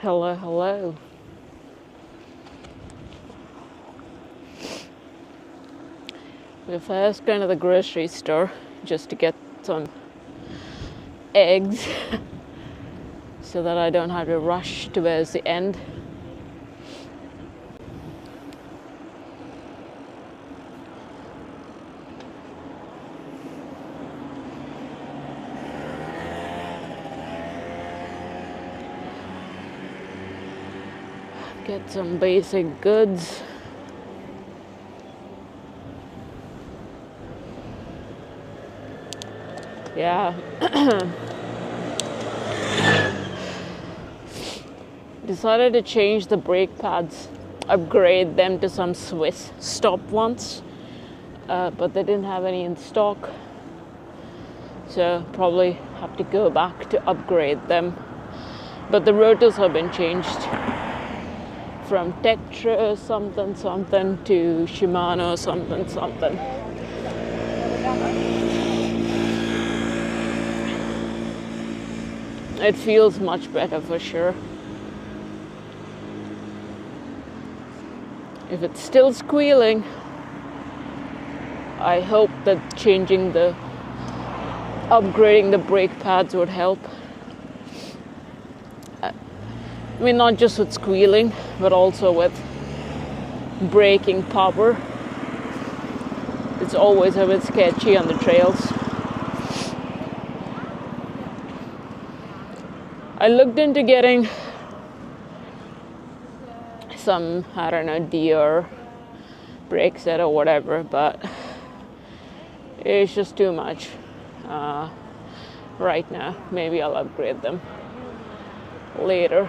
Hello, hello. We're first going to the grocery store just to get some eggs so that I don't have to rush towards the end. Get some basic goods. Yeah. Decided to change the brake pads, upgrade them to some Swiss stop ones, but they didn't have any in stock, so probably have to go back to upgrade them. But the rotors have been changed from Tetra something something to Shimano something something. It feels much better for sure. If it's still squealing, I hope that upgrading the brake pads would help. I mean, not just with squealing, but also with braking power. It's always a bit sketchy on the trails. I looked into getting some, I don't know, Deere brake set or whatever, but it's just too much right now. Maybe I'll upgrade them later.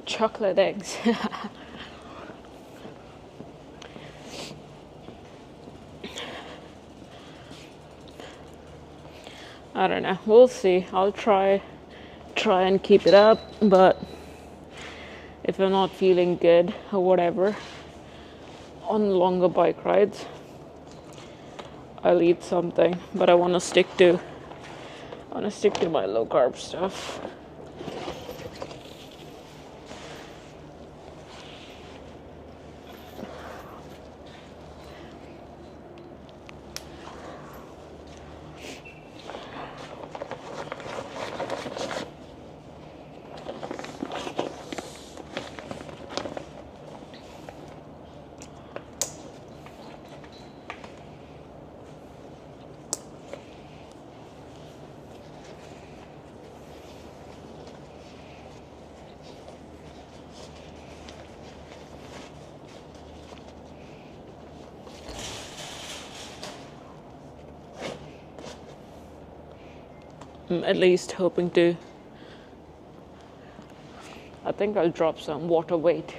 Chocolate eggs. I don't know. We'll see. I'll try and keep it up, but if I'm not feeling good or whatever on longer bike rides, I'll eat something. But I want to stick to my low carb stuff. I'm at least hoping to. I think I'll drop some water weight.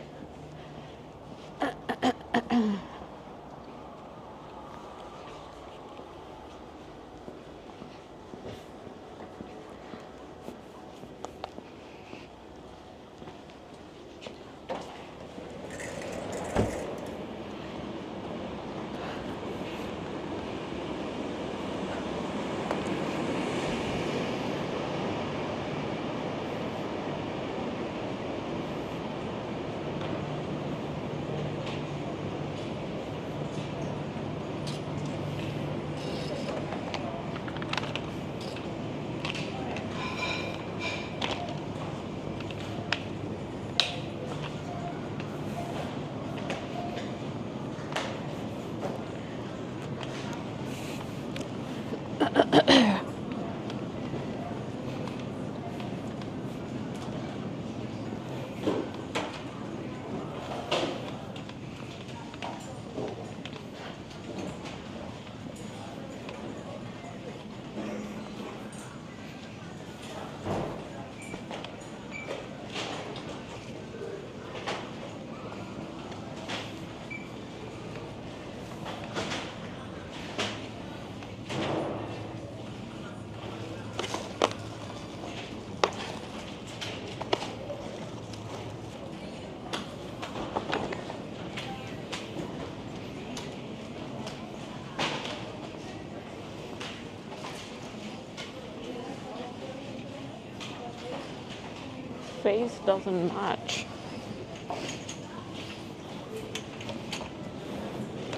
Face doesn't match.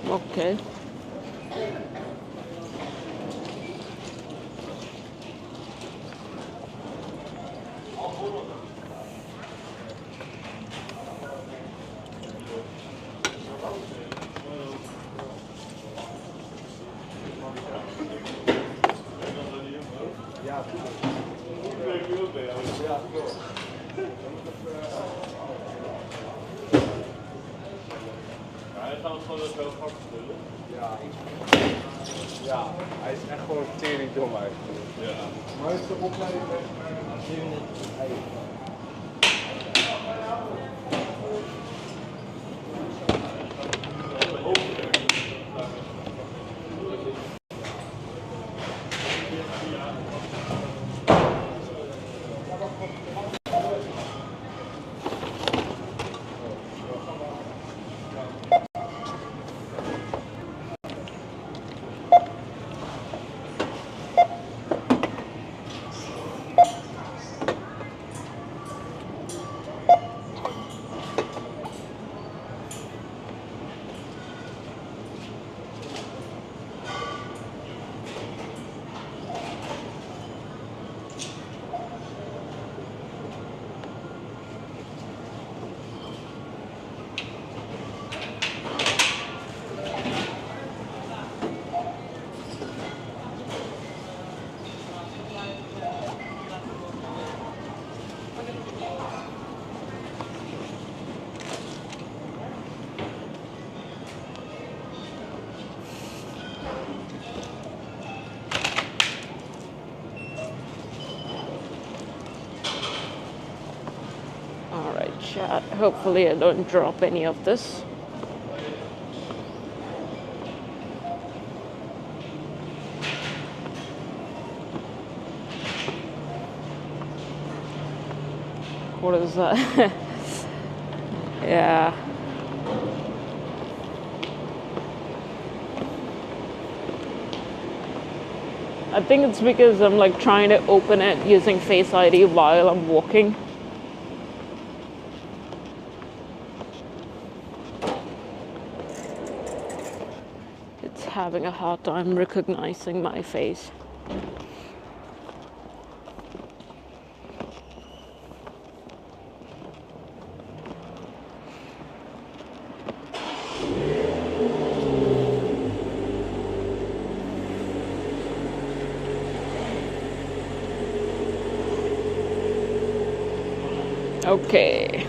Okay. Ja, hij is echt gewoon tering dom eigenlijk. Ja. Maar is de opleiding weg? Alright, chat. Hopefully I don't drop any of this. What is that? Yeah. I think it's because I'm like trying to open it using Face ID while I'm walking. It's having a hard time recognizing my face. Okay.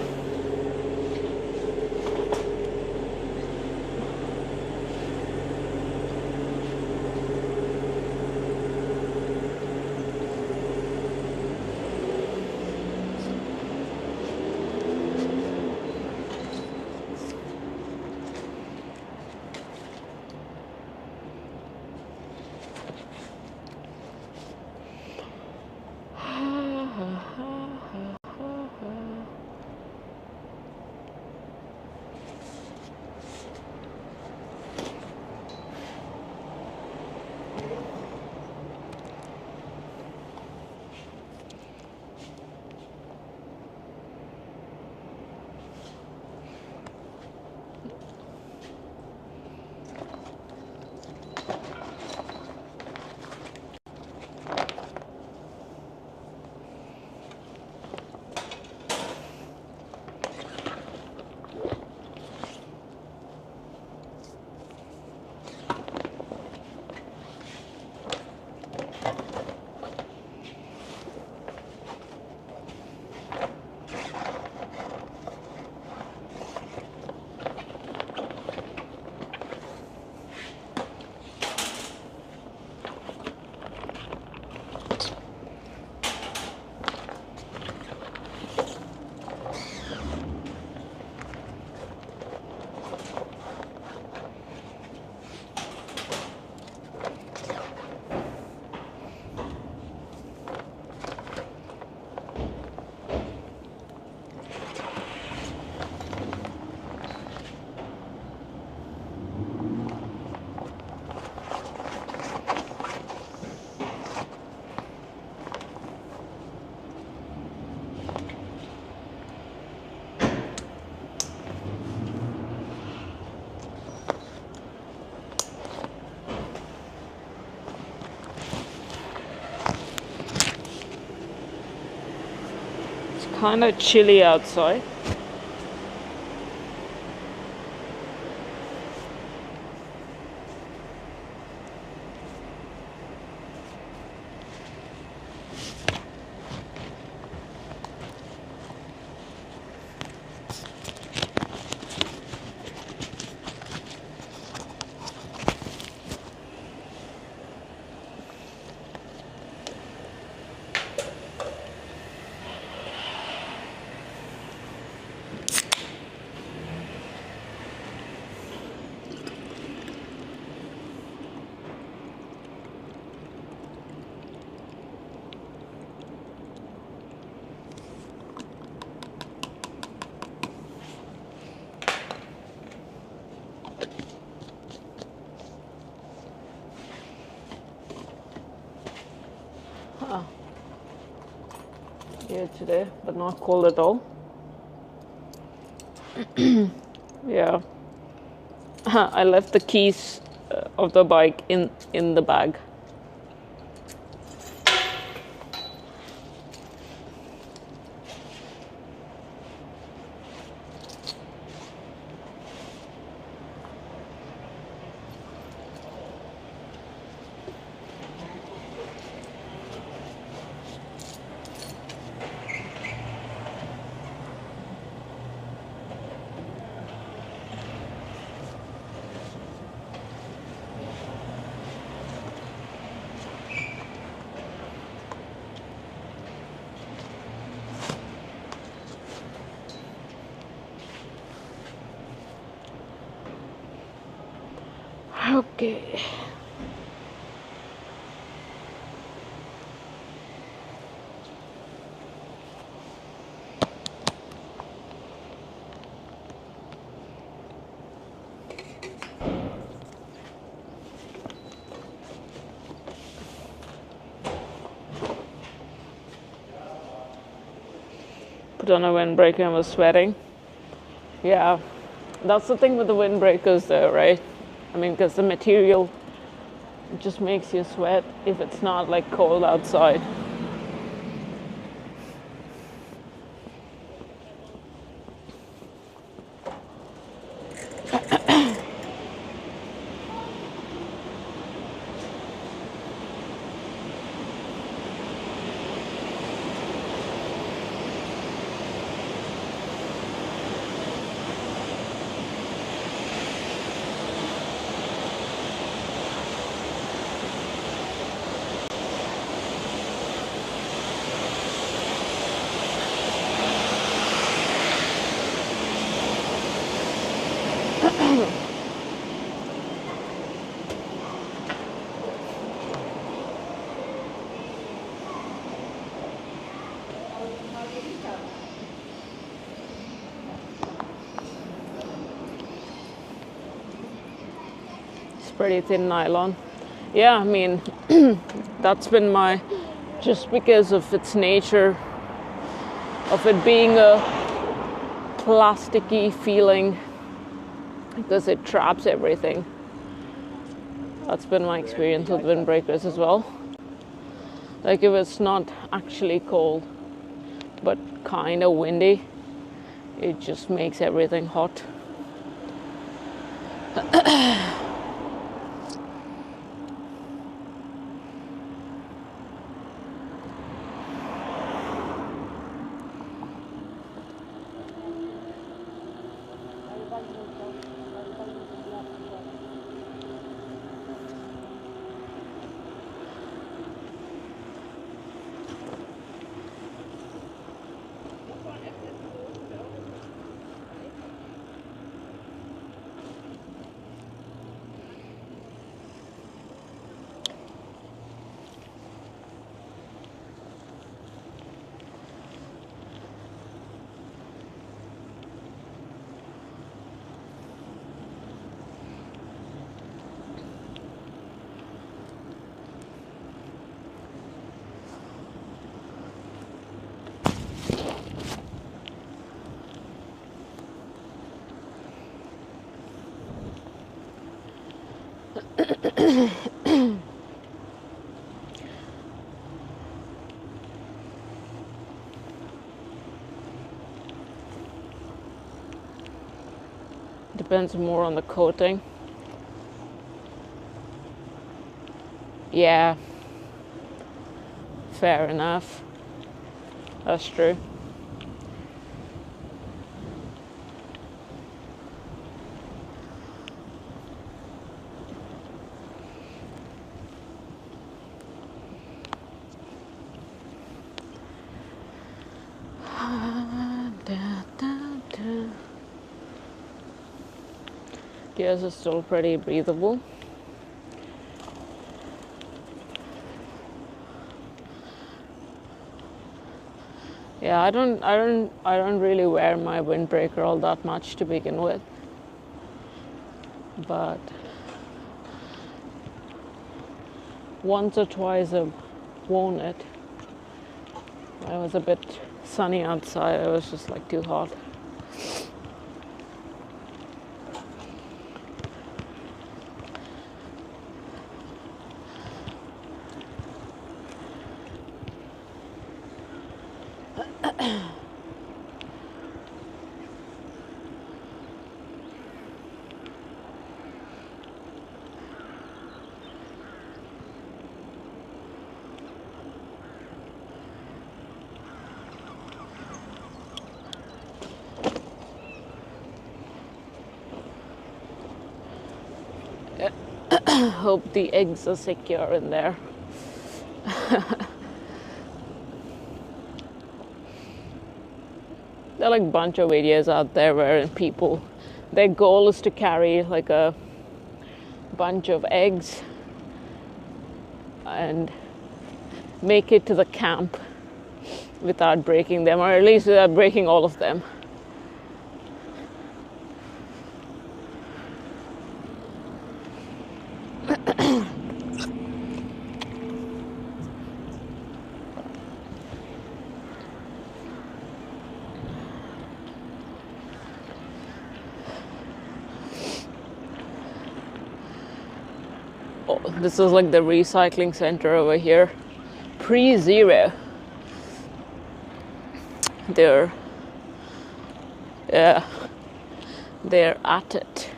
kind of chilly outside. Here today, but not cold at all. Yeah. I left the keys of the bike in the bag. Okay. Put on a windbreaker and was sweating. Yeah, that's the thing with the windbreakers though, right? I mean, because the material just makes you sweat if it's not like cold outside. Pretty thin nylon. Yeah, I mean, that's been my, just because of its nature, of it being a plasticky feeling, because it traps everything. That's been my experience with windbreakers as well. Like if it's not actually cold, but kind of windy, it just makes everything hot. depends more on the coating. Yeah, fair enough. That's true. Gears are still pretty breathable. Yeah, I don't really wear my windbreaker all that much to begin with. But once or twice I've worn it. When it was a bit sunny outside, it was just like too hot. Hope the eggs are secure in there. There are like a bunch of videos out there where people, their goal is to carry like a bunch of eggs and make it to the camp without breaking them, or at least without breaking all of them. This is like the recycling center over here. Pre-zero. They're at it.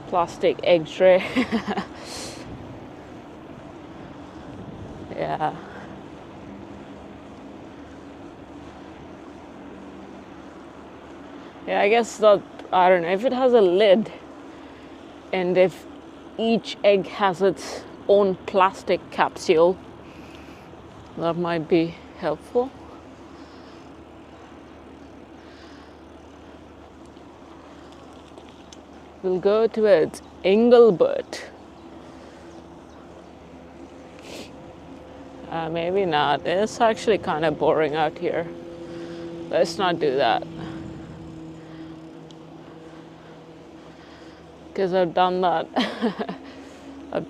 Plastic egg tray. Yeah. Yeah, I guess that, I don't know, if it has a lid and if each egg has its own plastic capsule, that might be helpful. We'll go towards Engelbert. Maybe not. It's actually kind of boring out here. Let's not do that. Because I've done that. I've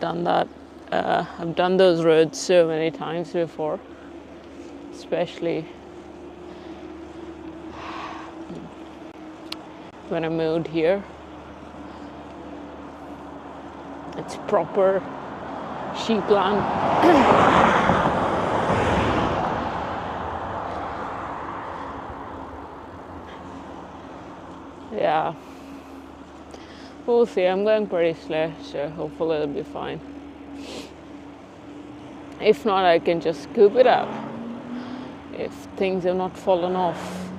done those roads so many times before. Especially when I moved here. It's proper sheepland. Yeah. We'll see. I'm going pretty slow, so hopefully it'll be fine. If not, I can just scoop it up if things have not fallen off.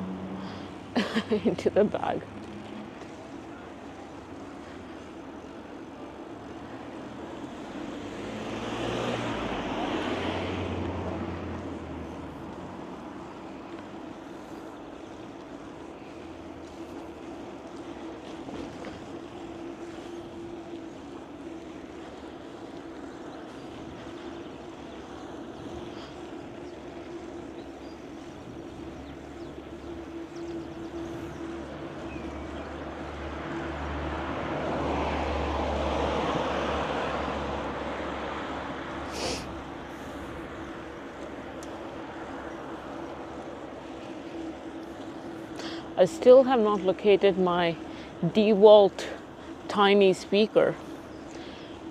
into the bag. I still have not located my DeWalt tiny speaker.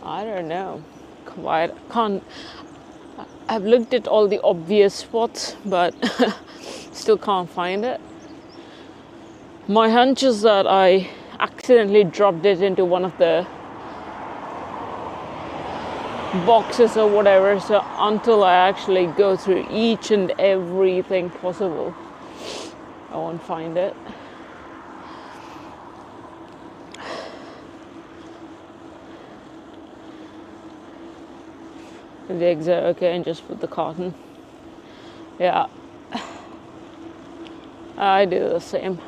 I don't know. I've looked at all the obvious spots, but still can't find it. My hunch is that I accidentally dropped it into one of the boxes or whatever, so until I actually go through each and everything possible, I won't find it. The eggs are okay, and just put the cotton. Yeah, I do the same.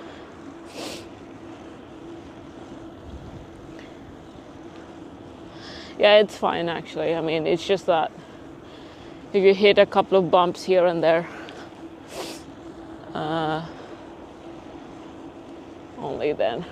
Yeah, it's fine actually. I mean, it's just that if you hit a couple of bumps here and there, only then.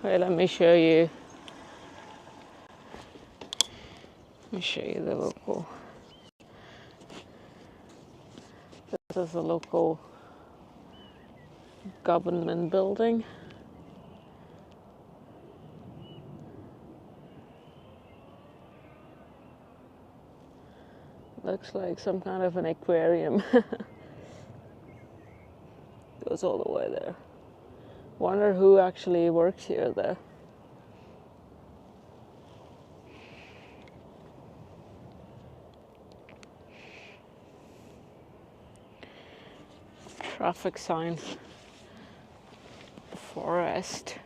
Wait, let me show you. Let me show you the local. This is a local government building. Looks like some kind of an aquarium. Goes all the way there. Wonder who actually works here though. Traffic sign. Forest.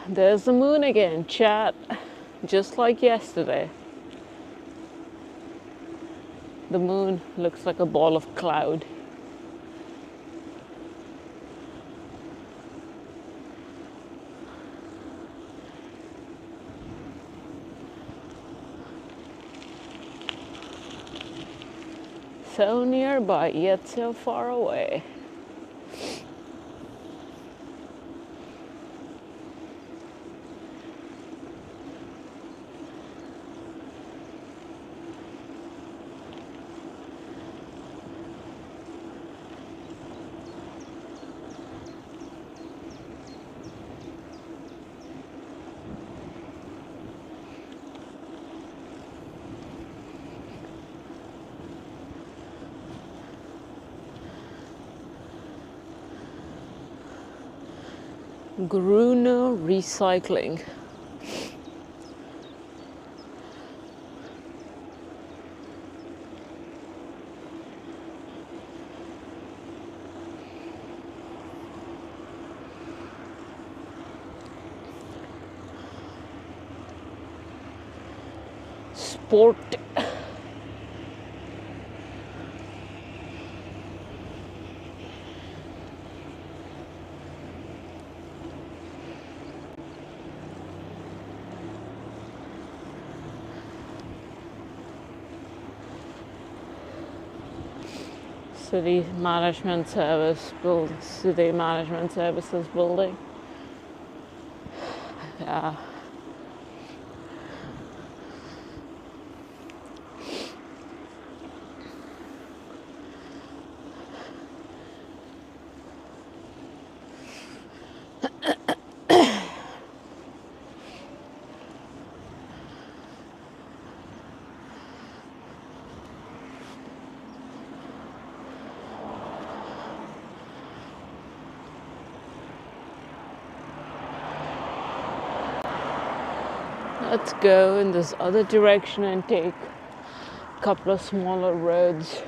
There's the moon again, chat. Just like yesterday. The moon looks like a ball of cloud. So nearby, yet so far away. Gruner Recycling. Sport. City Management Services building. Yeah. Let's go in this other direction and take a couple of smaller roads.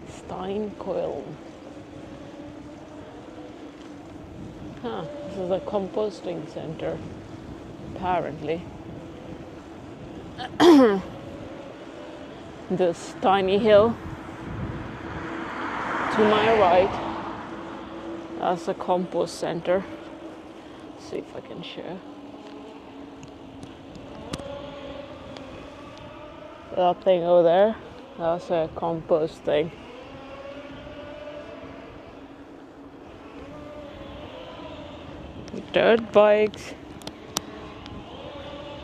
Steinquiln. Huh, this is a composting center, apparently. This tiny hill to my right, that's a compost center. Let's see if I can show. That thing over there, that's a compost thing. Dirt bikes,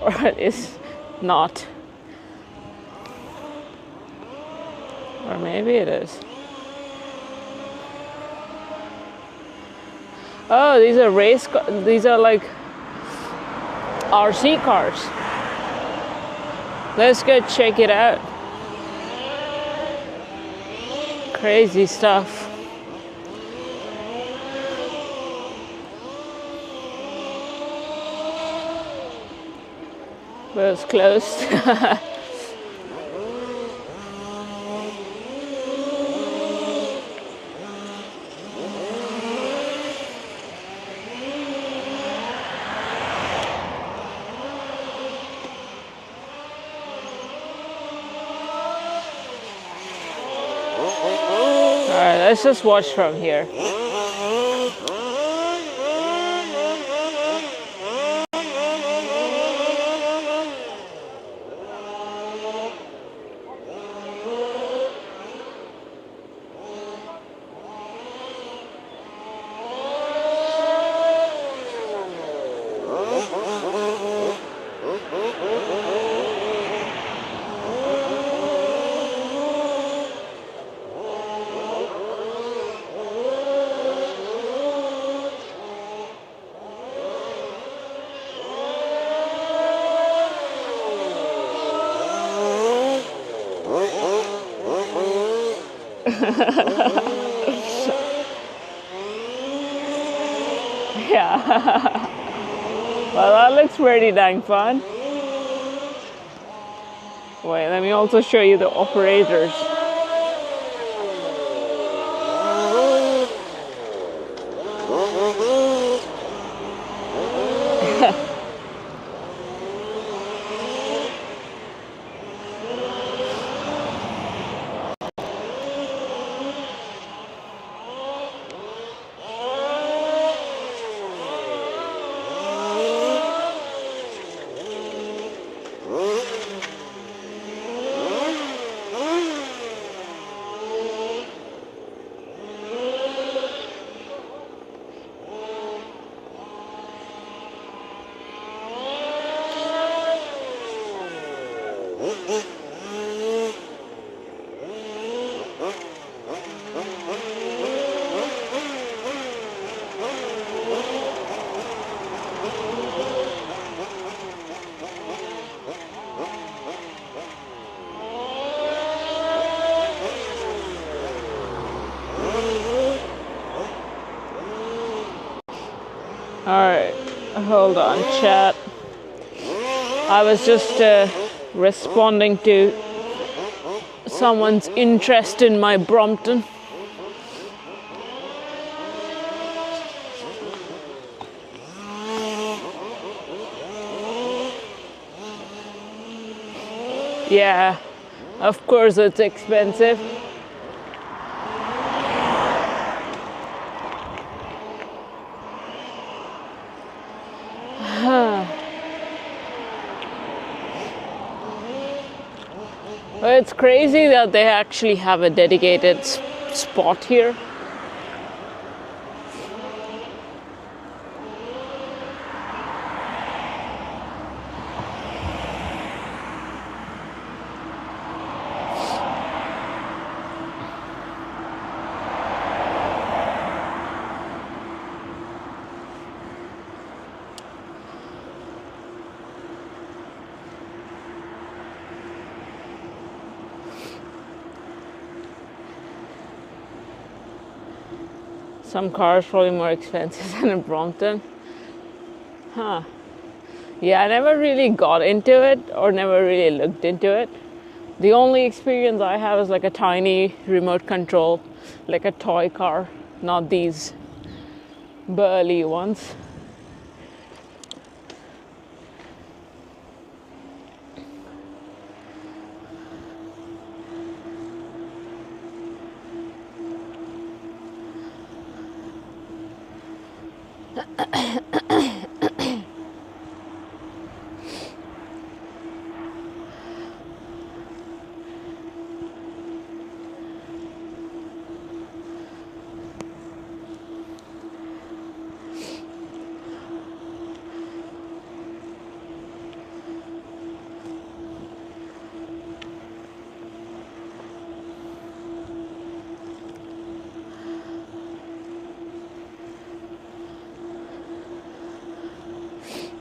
or it is not, or maybe it is. Oh, these are these are like RC cars. Let's go check it out. Crazy stuff. But it's closed. Alright, let's just watch from here. Yeah. Well, that looks pretty dang fun. Wait, let me also show you the operators. Alright, hold on, chat. I was just responding to someone's interest in my Brompton. Yeah, of course it's expensive. But it's crazy that they actually have a dedicated spot here. Some cars probably more expensive than a Brompton. Huh. Yeah, I never really got into it or never really looked into it. The only experience I have is like a tiny remote control, like a toy car, not these burly ones.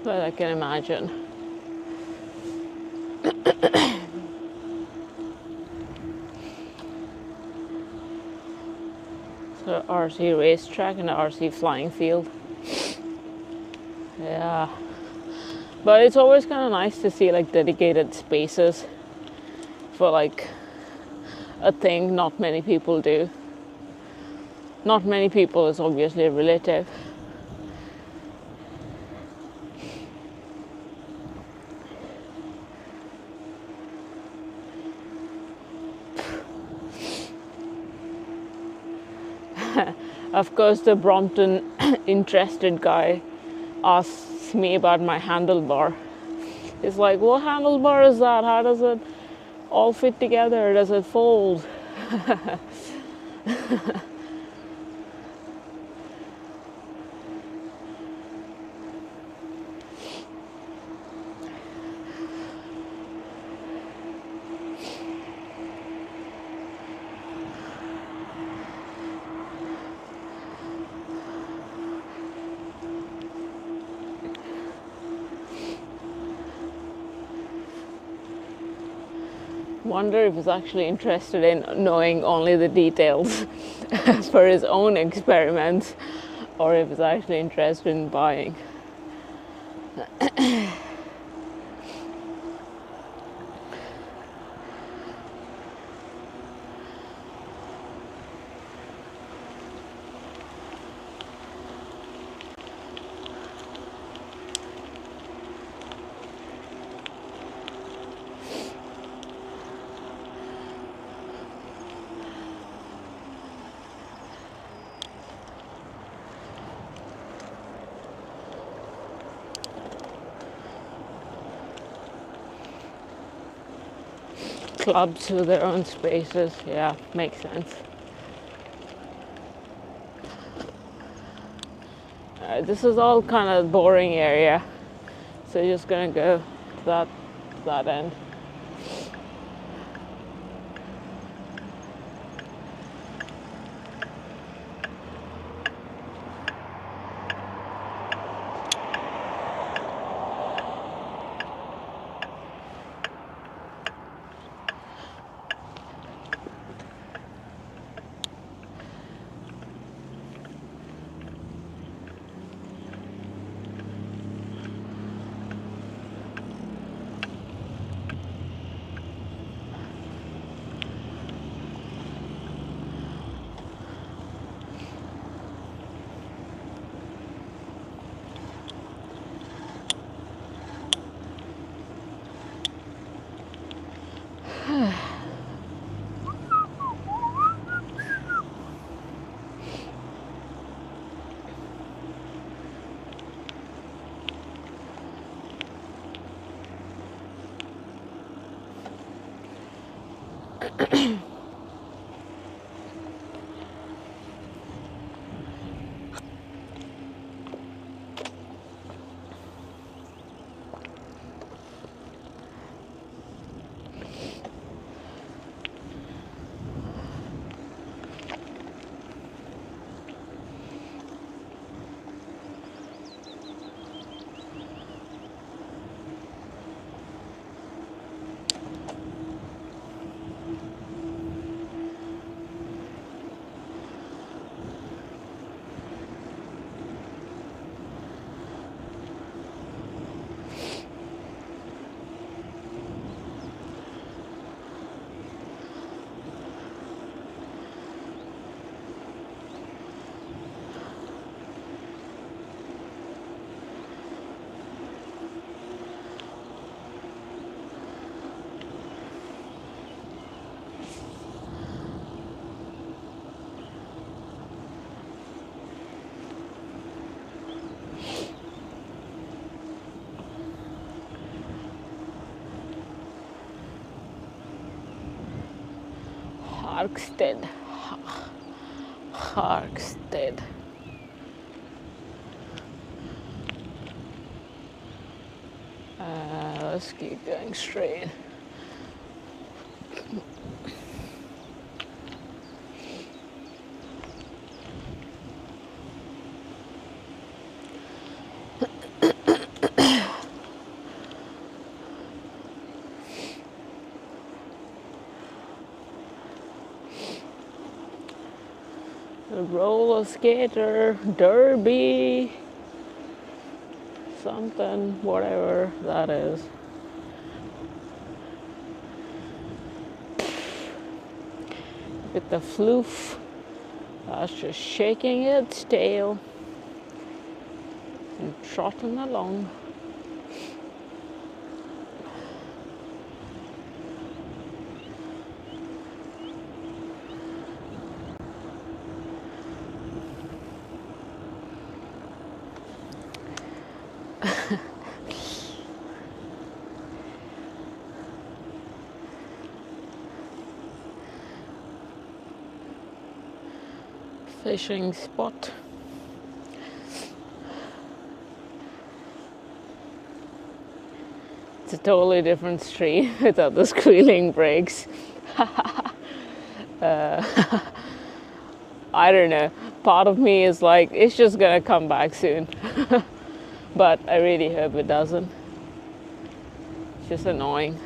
But I can imagine. So RC racetrack and the RC flying field. Yeah. But it's always kind of nice to see like dedicated spaces for like a thing not many people do. Not many people is obviously relative. Of course, the Brompton interested guy asks me about my handlebar. It's like, what handlebar is that? How does it all fit together? Does it fold? Wonder if he's actually interested in knowing only the details for his own experiments, or if he's actually interested in buying. Clubs with their own spaces, yeah, makes sense. This is all kind of boring area, so you're just gonna go to that end. Harksted. Harksted. Let's keep going straight. The roller skater derby, something, whatever that is. With the floof, that's just shaking its tail and trotting along. Fishing spot. It's a totally different stream without the squealing brakes. I don't know. Part of me is like, it's just gonna come back soon. But I really hope it doesn't. It's just annoying.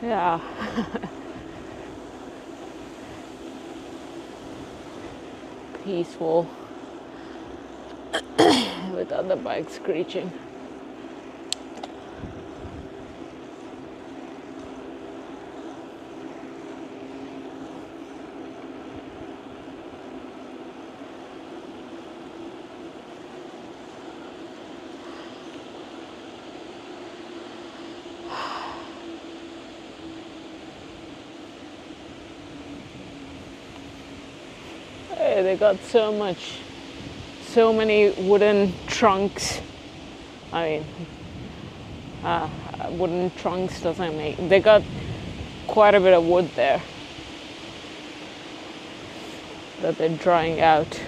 Yeah. Peaceful with other bikes screeching. Hey, they got so many wooden trunks. I mean, wooden trunks doesn't make. They got quite a bit of wood there that they're drying out.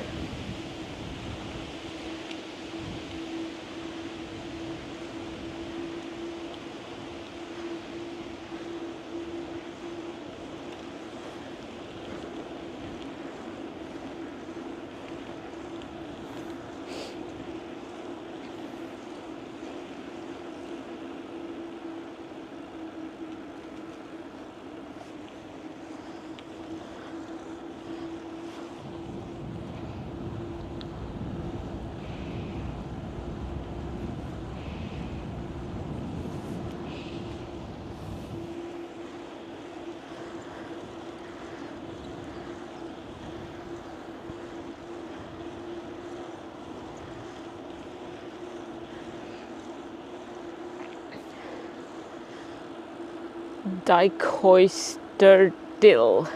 Dikehoester dill.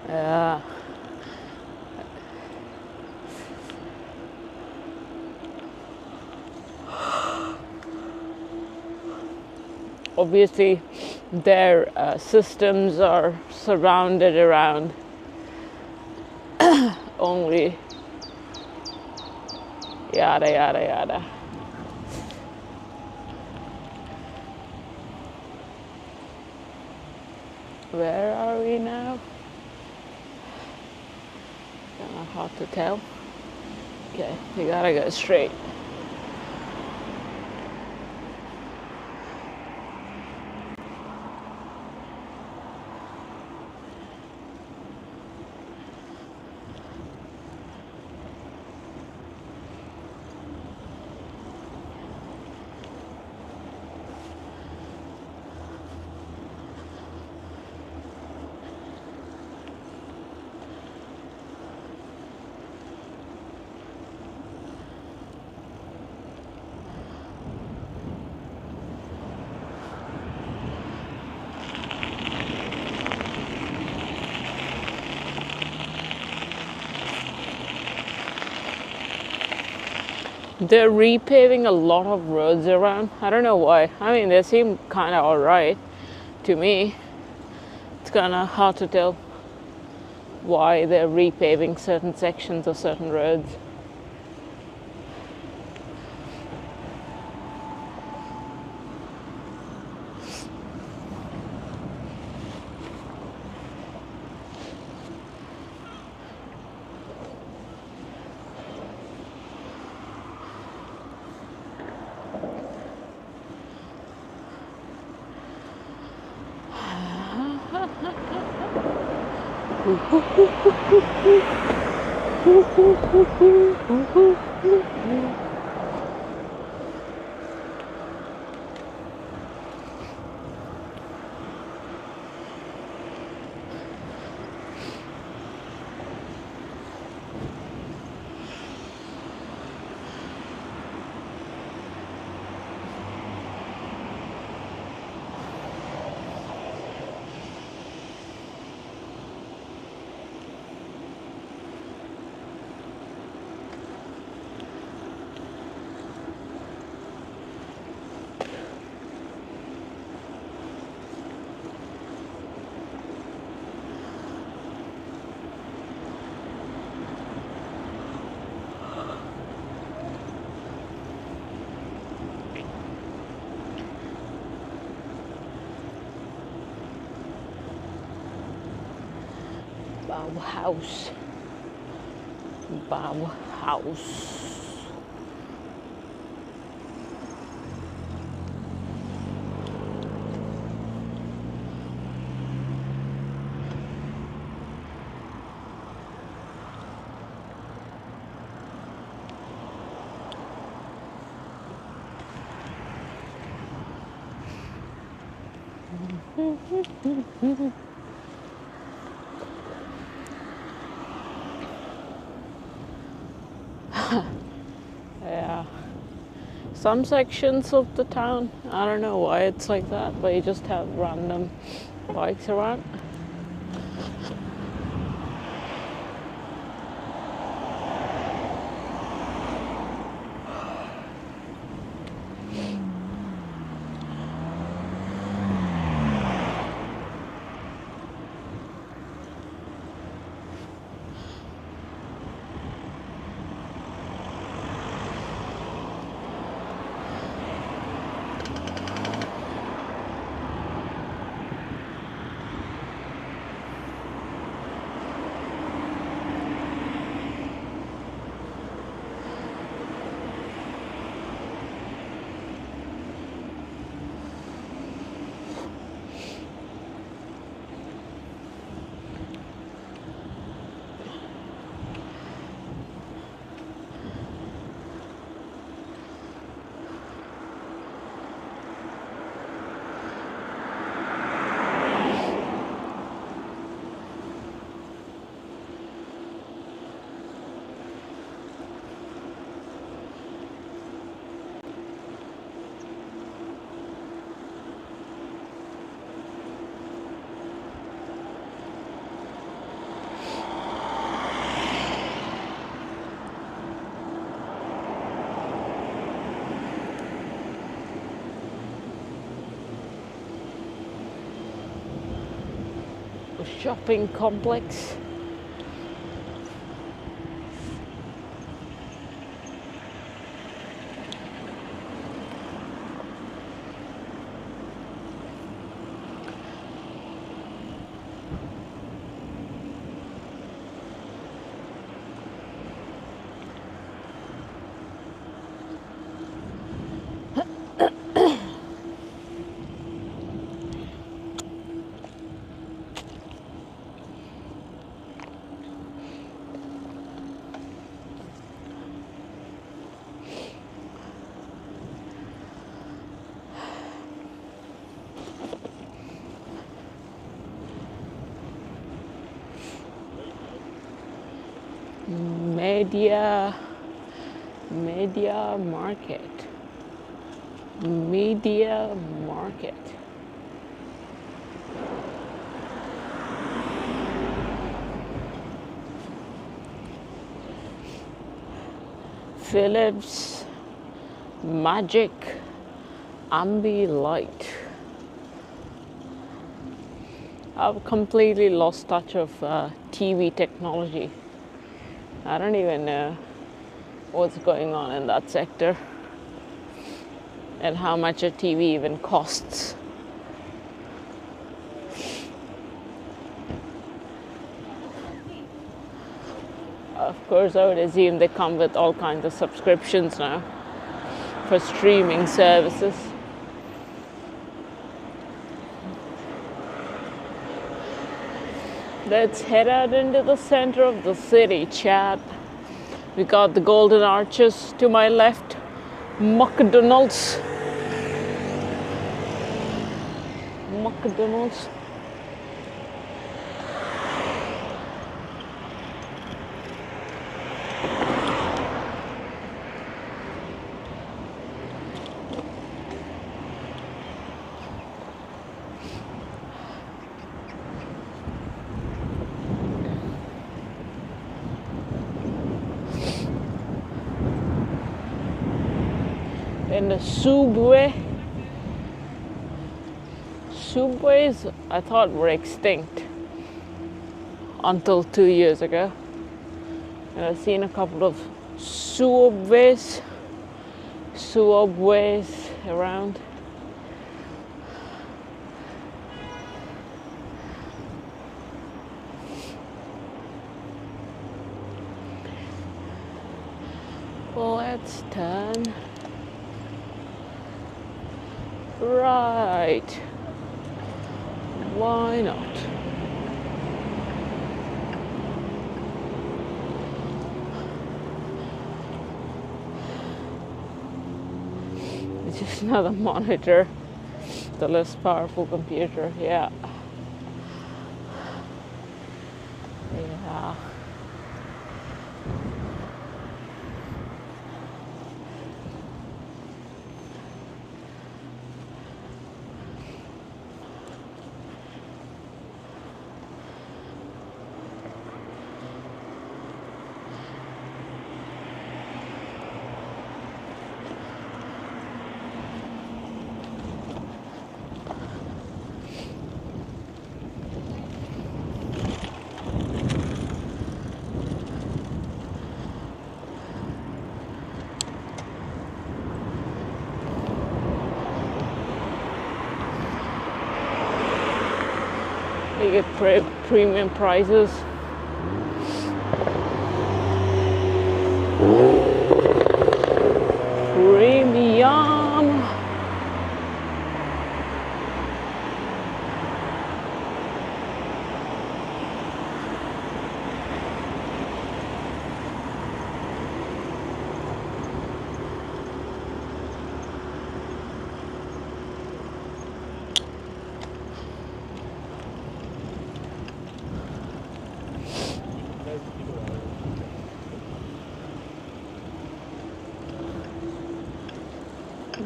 Yeah. Obviously, their systems are surrounded around only yada yada yada. Where are we now? Kind of hard to tell. Okay, we gotta go straight. They're repaving a lot of roads around. I don't know why. I mean, they seem kind of alright to me. It's kind of hard to tell why they're repaving certain sections of certain roads. Bauhaus. Bauhaus. Yeah. Some sections of the town, I don't know why it's like that, but you just have random bikes around. Shopping complex. Media market. Media market. Philips Magic Ambi Light. I've completely lost touch of TV technology. I don't even know what's going on in that sector and how much a TV even costs. Of course, I would assume they come with all kinds of subscriptions now for streaming services. Let's head out into the center of the city, chat. We got the Golden Arches to my left. McDonald's. McDonald's. And the subway. Subways, I thought, were extinct until 2 years ago. And I've seen a couple of subways around. Well, let's turn right. Why not? It's just another monitor, the less powerful computer. Yeah. Yeah. You get premium prices. Premium.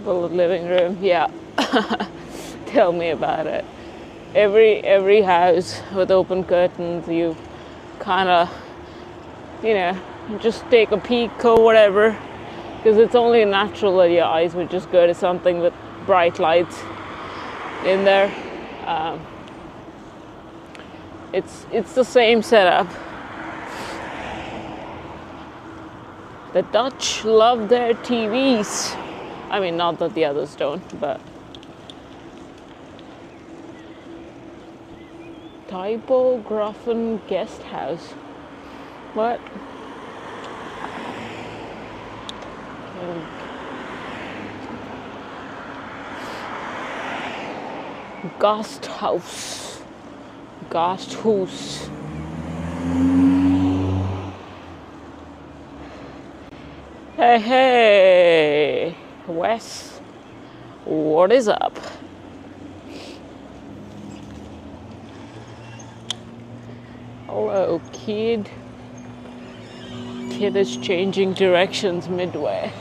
Bullet living room, yeah. Tell me about it. Every house with open curtains, you kind of, just take a peek or whatever, because it's only natural that your eyes would just go to something with bright lights in there. It's the same setup. The Dutch love their TVs. I mean, not that the others don't, but Typografen Guest House. What? Gasthaus. Gasthus. Hey, Wes, what is up? Hello, kid. Kid is changing directions midway.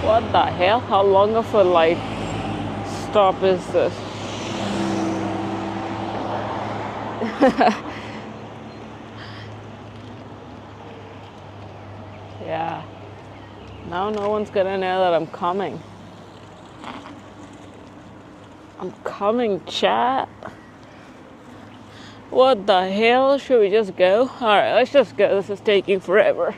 What the hell? How long of a light stop is this? Yeah. Now no one's gonna know that I'm coming. I'm coming, chat. What the hell? Should we just go? Alright, let's just go. This is taking forever.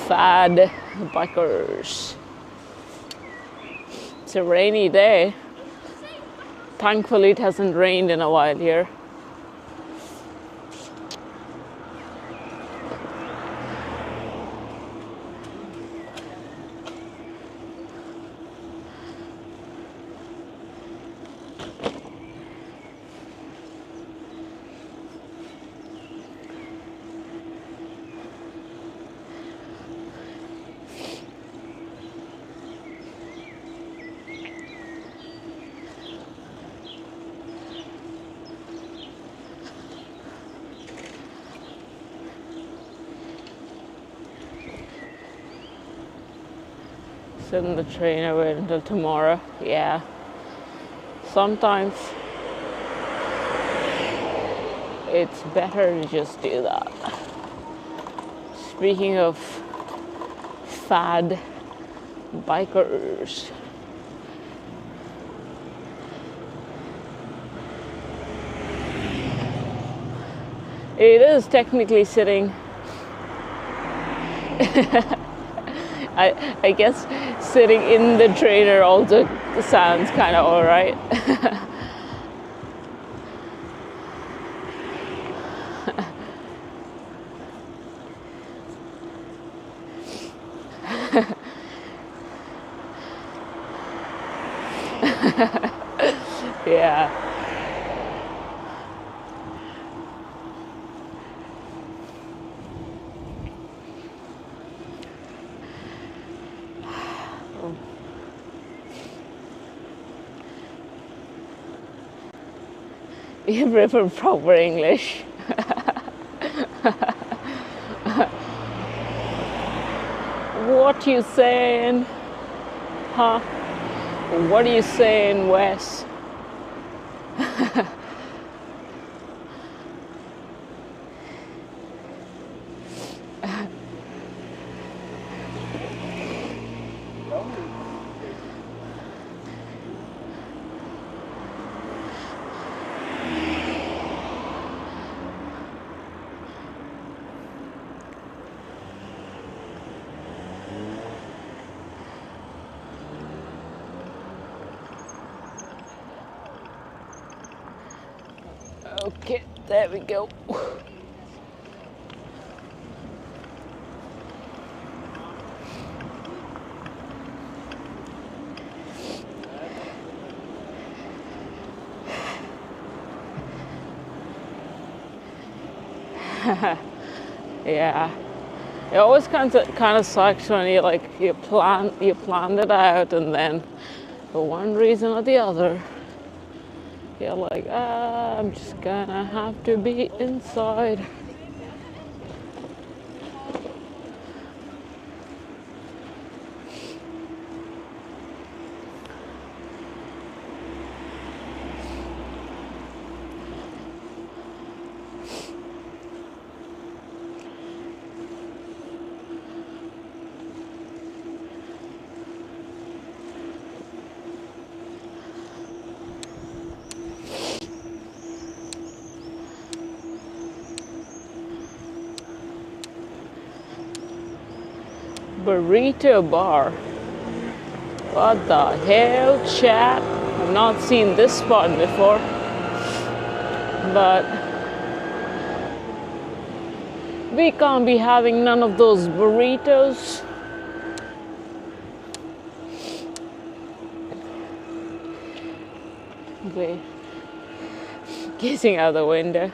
fad bikers. It's a rainy day. Thankfully, it hasn't rained in a while here. Sit in the train and wait until tomorrow. Yeah. Sometimes it's better to just do that. Speaking of fad bikers, it is technically sitting. I guess sitting in the trainer also sounds kind of alright. Yeah. You prefer proper English. What you saying? Huh? What are you saying, Wes? Okay, there we go. Yeah, it always kind of sucks when you planned it out and then for one reason or the other you're like, I'm just gonna have to be inside. Burrito bar. What the hell, chat? I've not seen this spot before. But we can't be having none of those burritos. Okay. Gazing out the window.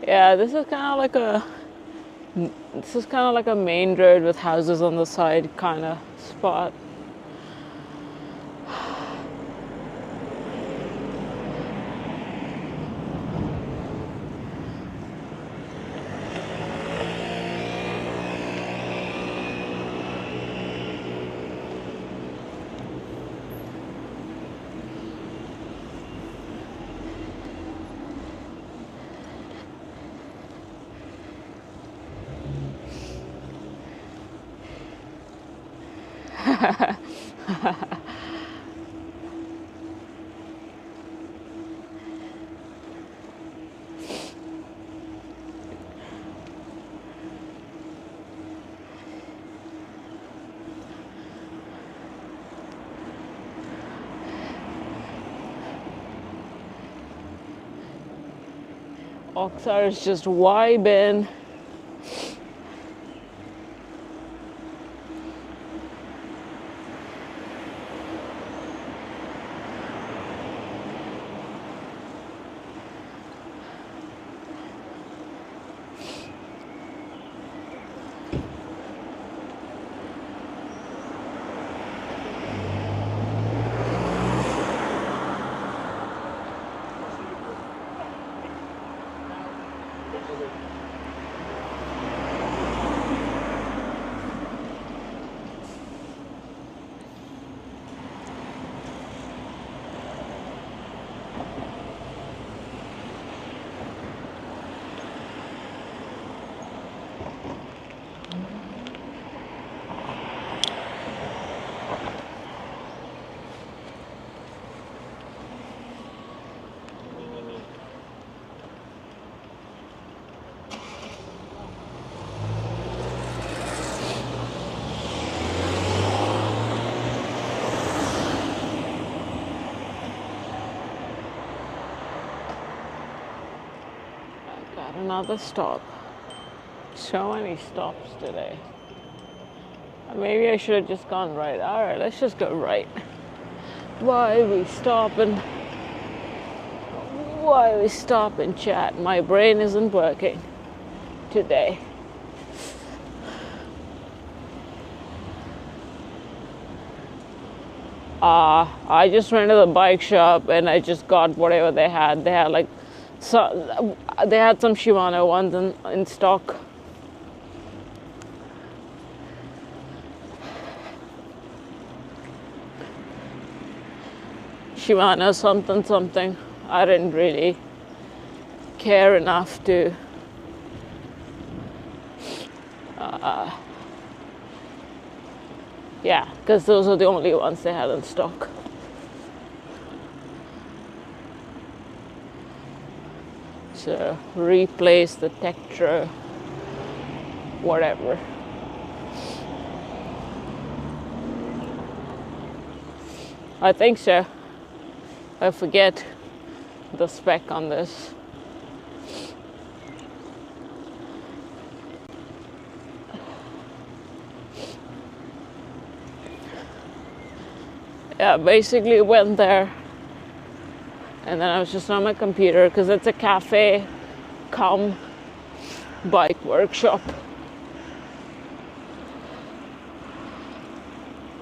Yeah, this is kind of like a main road with houses on the side kind of spot. Oxar is just vibing. Got another stop. So many stops today. Maybe I should have just gone right. Alright, let's just go right. Why are we stopping? Why are we stopping, chat? My brain isn't working today. I just went to the bike shop and I just got whatever they had. They had like they had some Shimano ones in stock. Shimano something. I didn't really care enough to yeah, because those are the only ones they had in stock. So replace the Tektro, whatever. I think so. I forget the spec on this. Yeah, basically went there and then I was just on my computer because it's a cafe cum bike workshop.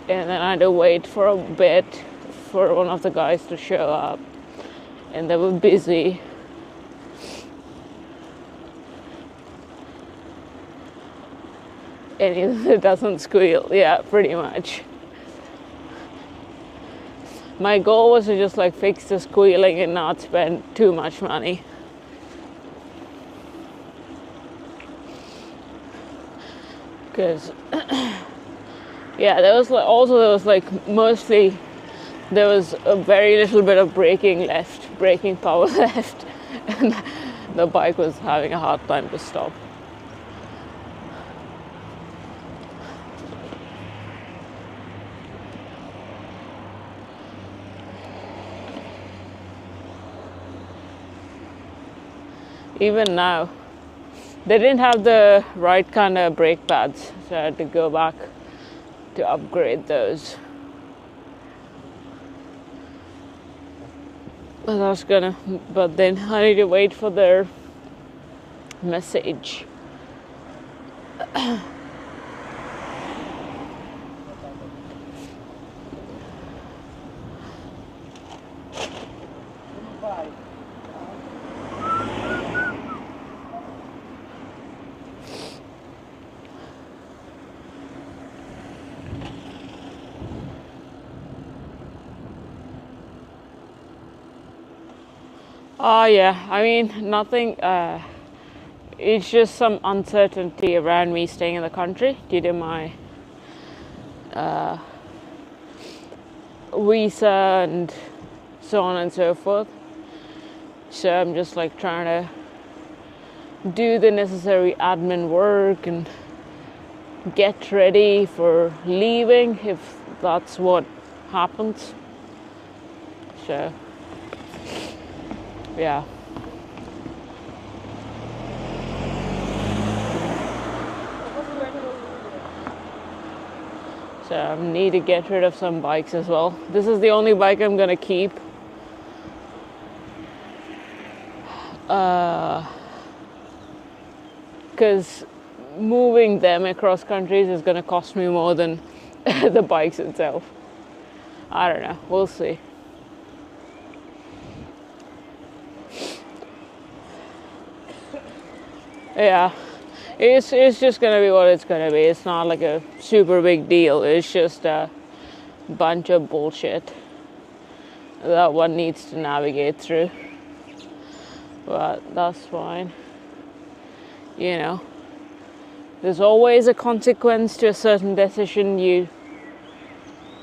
And then I had to wait for a bit for one of the guys to show up and they were busy. And it doesn't squeal, yeah, pretty much. My goal was to just like fix the squealing and not spend too much money. Because yeah, there was a very little bit of braking power left, and the bike was having a hard time to stop. Even now, they didn't have the right kind of brake pads, so I had to go back to upgrade those. But then I need to wait for their message. Oh yeah, I mean, nothing, it's just some uncertainty around me staying in the country due to my visa and so on and so forth. So I'm just like trying to do the necessary admin work and get ready for leaving if that's what happens. So yeah. So I need to get rid of some bikes as well. This is the only bike I'm gonna keep. Because moving them across countries is gonna cost me more than the bikes itself. I don't know, we'll see. Yeah, it's just gonna be what it's gonna be. It's not like a super big deal. It's just a bunch of bullshit that one needs to navigate through. But that's fine. You know, there's always a consequence to a certain decision you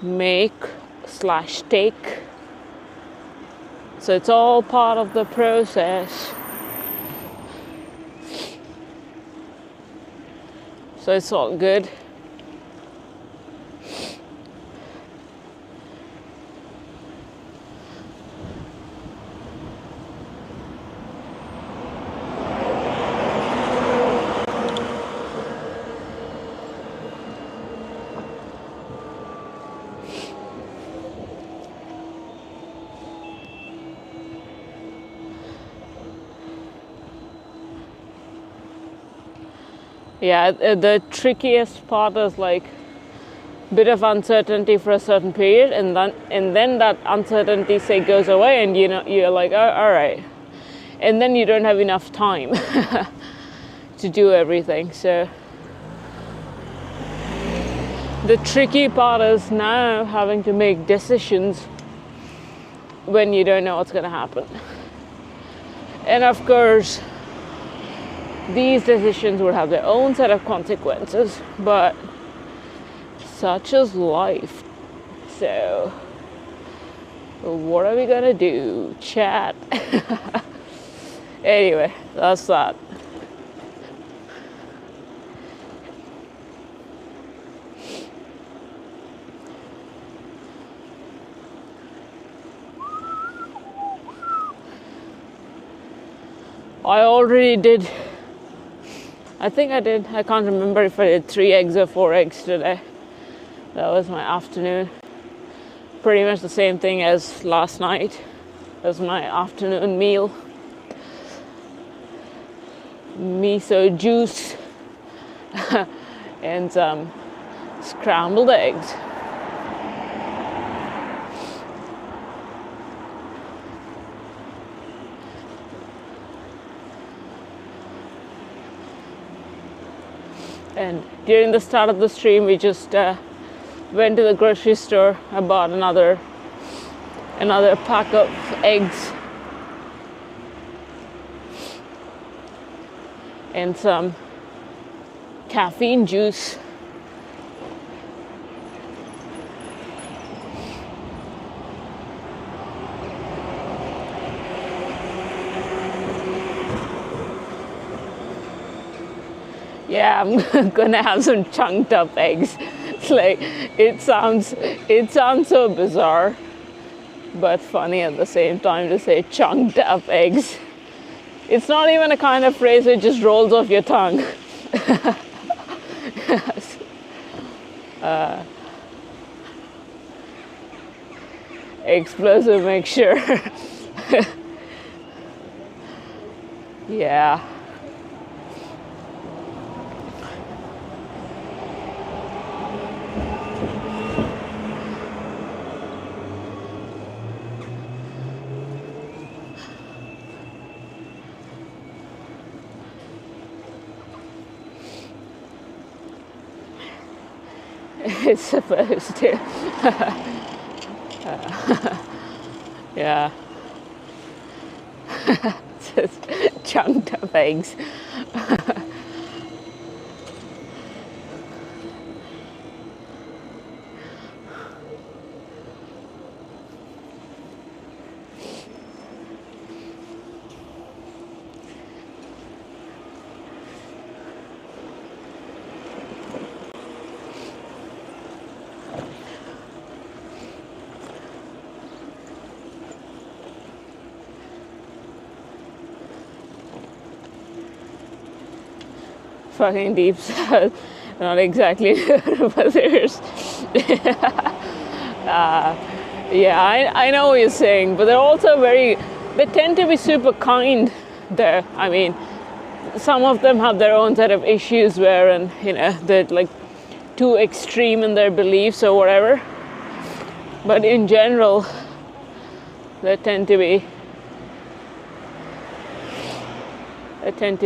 make/take. So it's all part of the process. So it's all good. Yeah, the trickiest part is like a bit of uncertainty for a certain period, and then that uncertainty say goes away, and you're like, oh, all right, and then you don't have enough time to do everything. So the tricky part is now having to make decisions when you don't know what's going to happen. And of course, these decisions would have their own set of consequences, but such is life. So, what are we gonna do? Chat. Anyway, that's that. I already did. I think I did. I can't remember if I did 3 eggs or 4 eggs today. That was my afternoon. Pretty much the same thing as last night. That was my afternoon meal. Miso juice and some scrambled eggs. And during the start of the stream, we just went to the grocery store. I bought another pack of eggs and some caffeine juice. Yeah, I'm gonna have some chunked up eggs. It's like, it sounds so bizarre, but funny at the same time to say chunked up eggs. It's not even a kind of phrase that just rolls off your tongue. Explosive mixture. Yeah. It's supposed to. Yeah. Just chunked up eggs. fucking deep south. Not exactly, but there's. Yeah, I know what you're saying, but they're also they tend to be super kind there. I mean, some of them have their own set of issues where, they're like too extreme in their beliefs or whatever. But in general, they tend to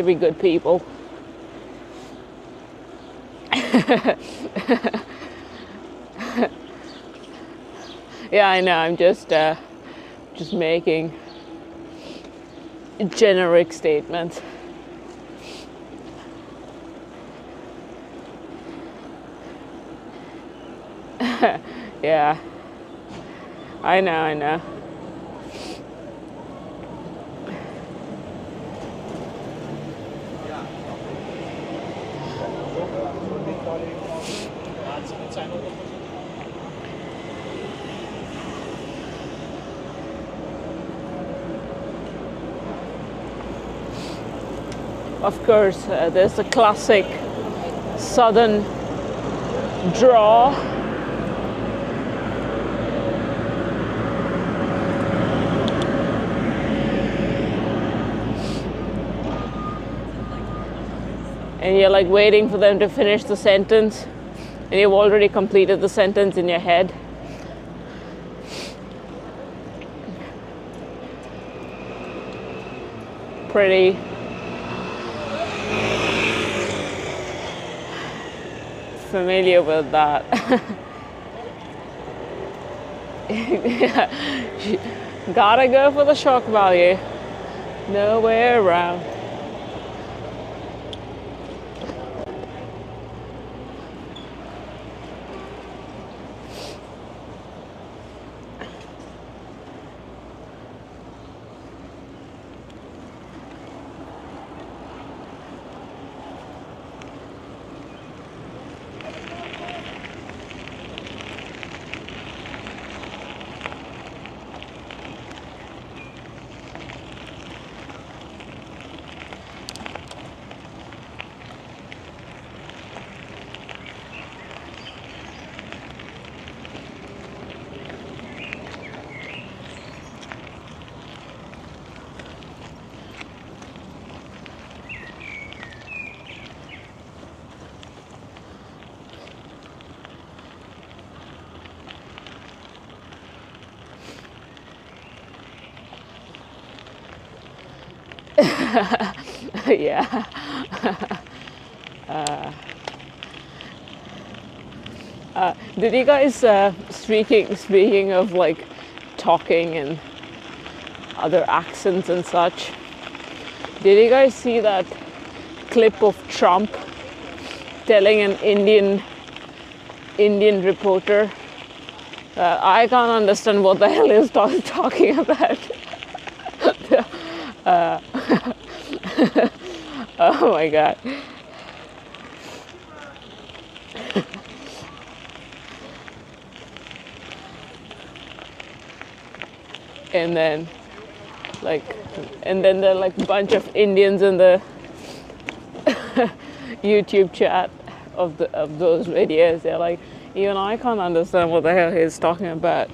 be good people. Yeah, I know. I'm just making generic statements. Yeah, I know. Of course, there's the classic southern draw. And you're like waiting for them to finish the sentence, and you've already completed the sentence in your head. Pretty familiar with that. Gotta go for the shock value. No way around. Yeah. Did you guys speaking of like talking and other accents and such? Did you guys see that clip of Trump telling an Indian reporter, I can't understand what the hell he's talking about? Oh my god. And then there are like a bunch of Indians in the YouTube chat of those videos. They're like, even I can't understand what the hell he's talking about.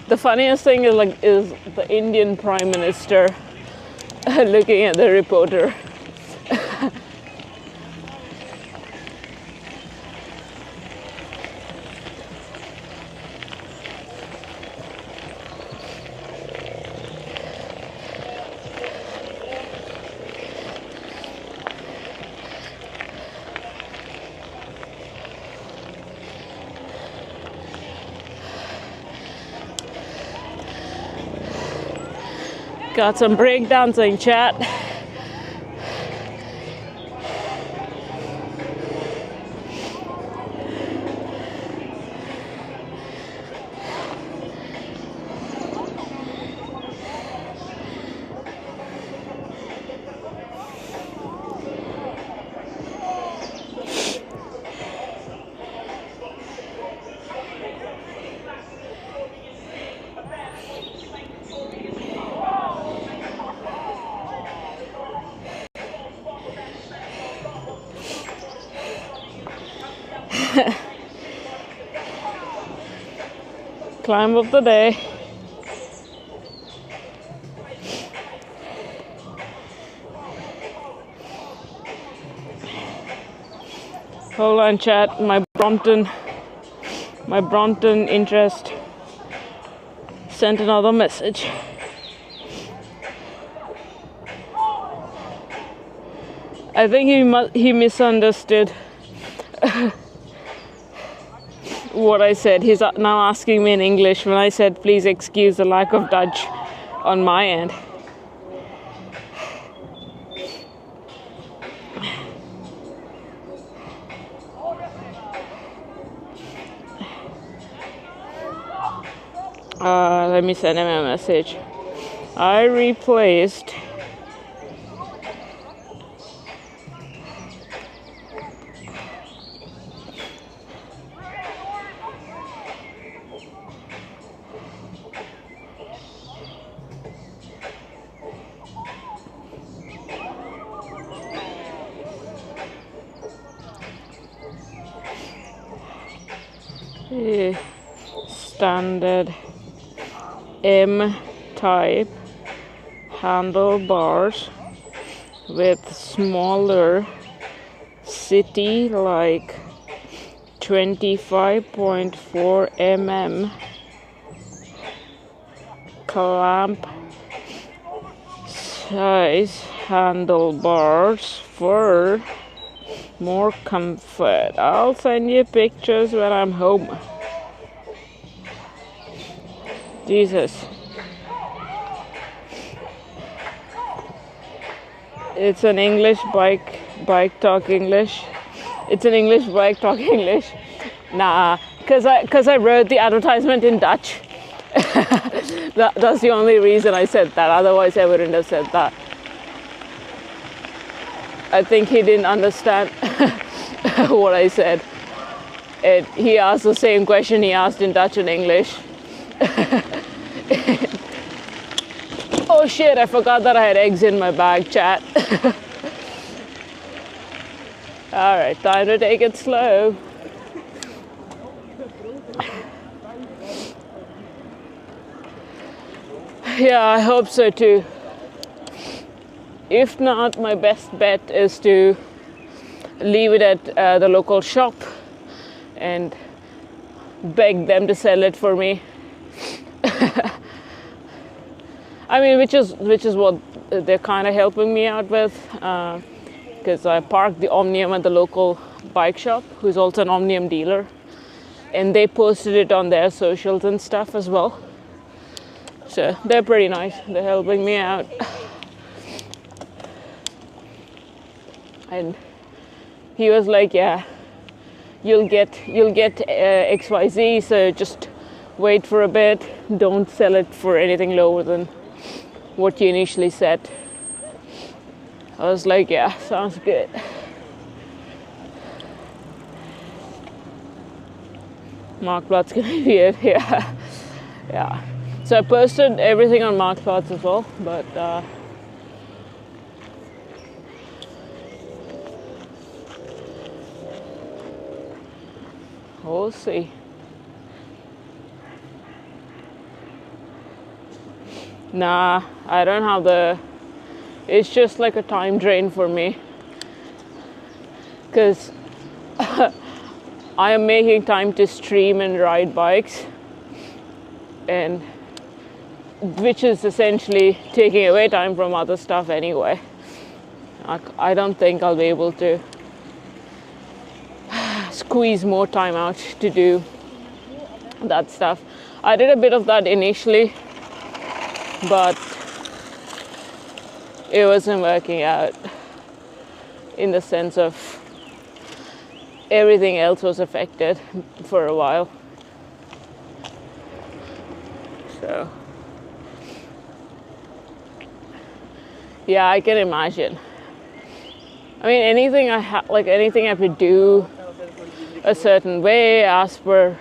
The funniest thing is the Indian Prime Minister looking at the reporter. Got some breakdancing, chat. Climb of the day. Hold on, chat. My Brompton interest sent another message. I think he misunderstood what I said. He's now asking me in English when I said, please excuse the lack of Dutch on my end. Let me send him a message. I replaced standard M-type handlebars with smaller city like 25.4 mm clamp size handlebars for more comfort. I'll send you pictures when I'm home. Jesus. It's an English bike talk English. It's an English bike talk English. Nah, cause I wrote the advertisement in Dutch. That's the only reason I said that. Otherwise, I wouldn't have said that. I think he didn't understand what I said. He asked the same question he asked in Dutch and English. Oh shit, I forgot that I had eggs in my bag, chat. Alright, time to take it slow. Yeah, I hope so too. If not, my best bet is to leave it at the local shop and beg them to sell it for me. I mean, which is what they're kind of helping me out with, because I parked the Omnium at the local bike shop, who's also an Omnium dealer, and they posted it on their socials and stuff as well. So they're pretty nice. They're helping me out. And he was like, yeah, you'll get XYZ, so just wait for a bit. Don't sell it for anything lower than what you initially said. I was like, yeah, sounds good. Marktplaats gonna be it, yeah. Yeah. So I posted everything on Marktplaats as well, but we'll see. Nah, I don't have the... It's just like a time drain for me. Because I am making time to stream and ride bikes. And which is essentially taking away time from other stuff anyway. I don't think I'll be able to squeeze more time out to do that stuff. I did a bit of that initially, but it wasn't working out in the sense of everything else was affected for a while. So yeah, I can imagine. I mean, anything I have to do a certain way as per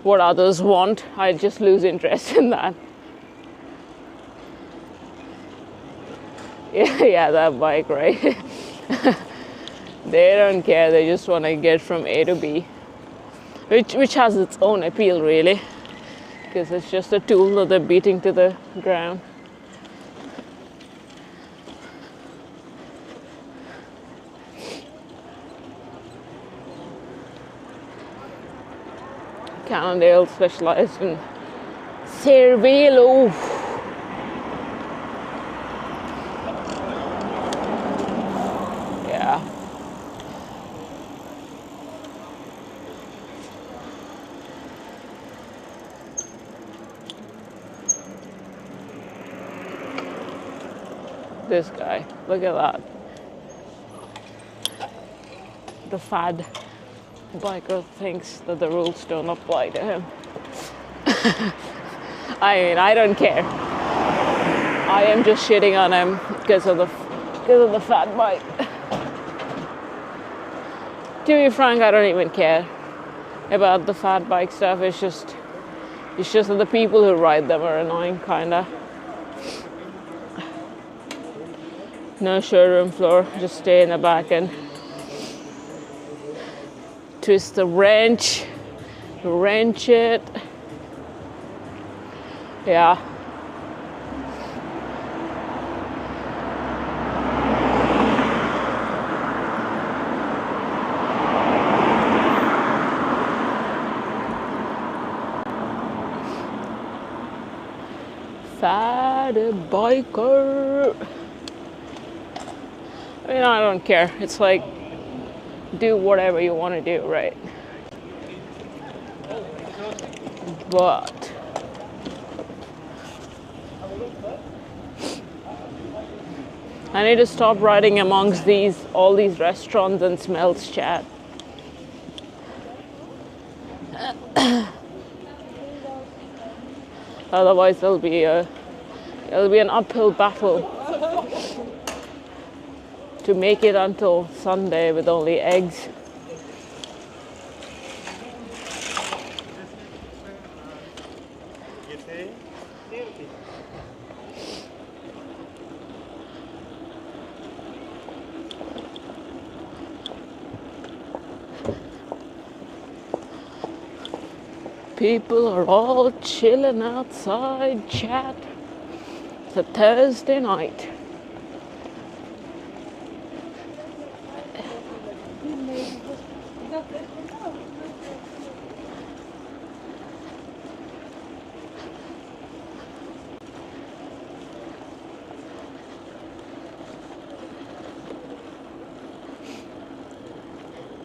what others want, I just lose interest in that. Yeah, that bike, right? They don't care, they just want to get from A to B. which has its own appeal really, because it's just a tool that they're beating to the ground. Cannondale specialized in cervelo. Yeah. This guy, look at that. The fad biker thinks that the rules don't apply to him. I mean, I don't care. I am just shitting on him because of the fat bike. To be frank, I don't even care about the fat bike stuff. It's just that the people who ride them are annoying, kinda. No showroom floor, just stay in the back and twist the wrench it. Yeah. Fat biker. I mean, I don't care. It's like, do whatever you want to do, right? But I need to stop riding amongst all these restaurants and smells, chat. Otherwise, it'll be an uphill battle to make it until Sunday with only eggs. People are all chilling outside, chat. It's a Thursday night.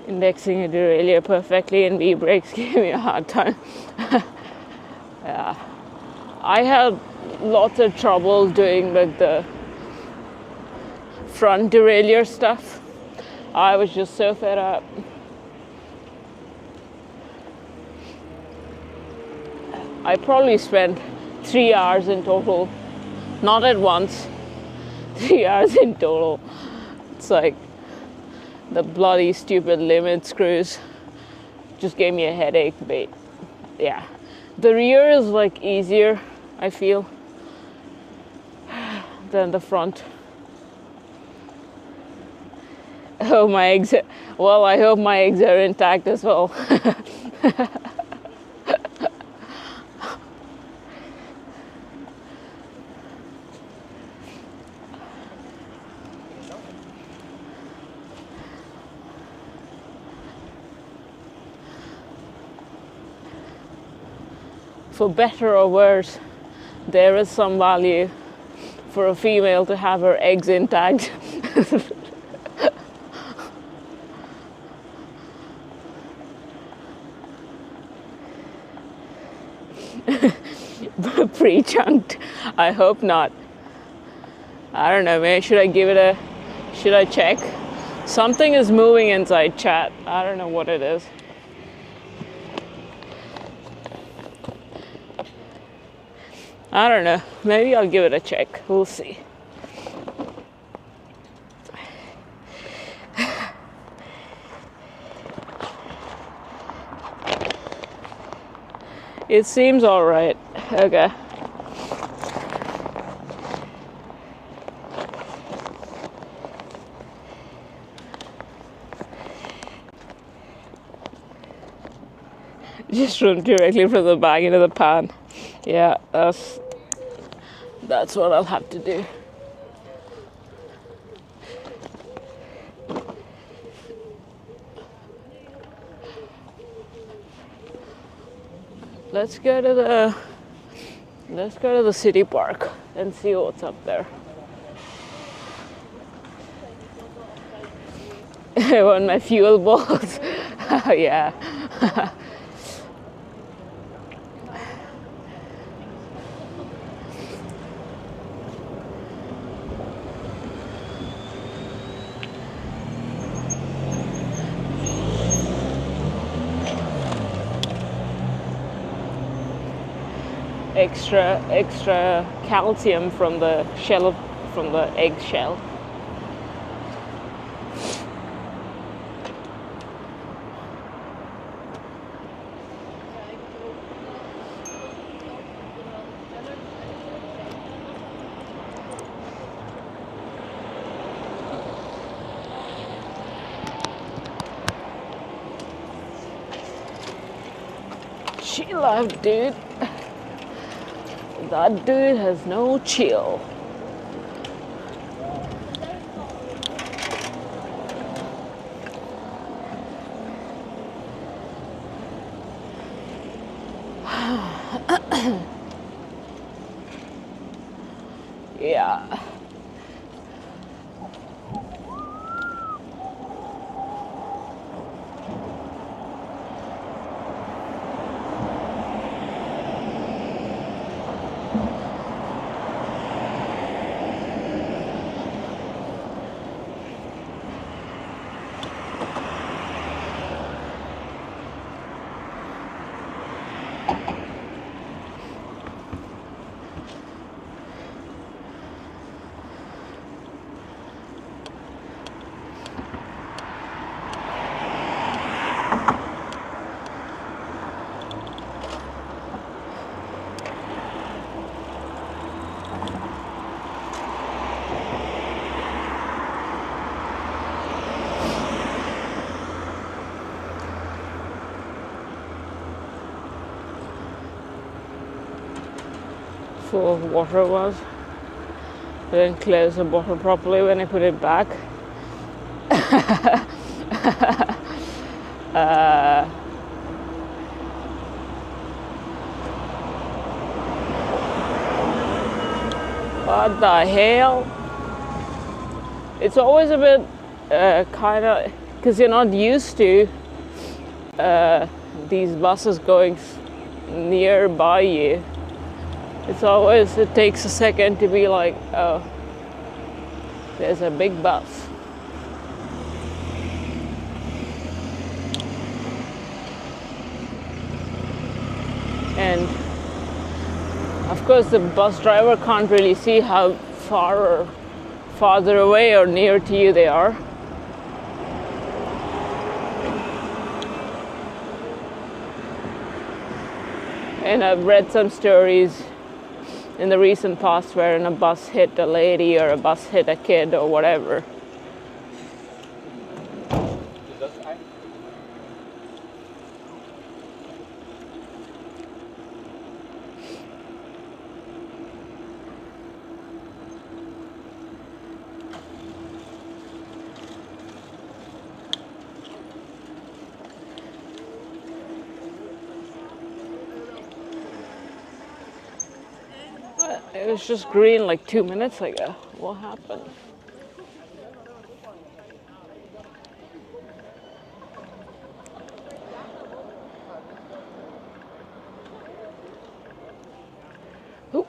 Indexing a derailleur perfectly and V-brakes gave me a hard time. Yeah. I had lots of trouble doing like the front derailleur stuff. I was just so fed up. I probably spent 3 hours in total. Not at once. 3 hours in total. It's like the bloody stupid limit screws just gave me a headache, but yeah. The rear is like easier, I feel, than the front. Oh, my eggs. Well, I hope my eggs are intact as well. For better or worse, there is some value for a female to have her eggs intact. Pre-chunked. I hope not. I don't know, man. Should I check? Something is moving inside, chat. I don't know what it is. I don't know. Maybe I'll give it a check. We'll see. It seems all right. Okay. Just run directly from the bag into the pan. Yeah, that's what I'll have to do. Let's go to the city park and see what's up there. I want my fuel balls. Yeah. Extra calcium from the shell, from the egg shell. Chill out, dude. That dude has no chill. Yeah. Full of water it was. I didn't close the bottle properly when I put it back. What the hell? It's always a bit kind of, because you're not used to these buses going nearby you. It takes a second to be like, oh, there's a big bus. And of course the bus driver can't really see how far or farther away or near to you they are. And I've read some stories in the recent past where a bus hit a lady or a bus hit a kid or whatever. It was just green like 2 minutes ago. What happened? Oop.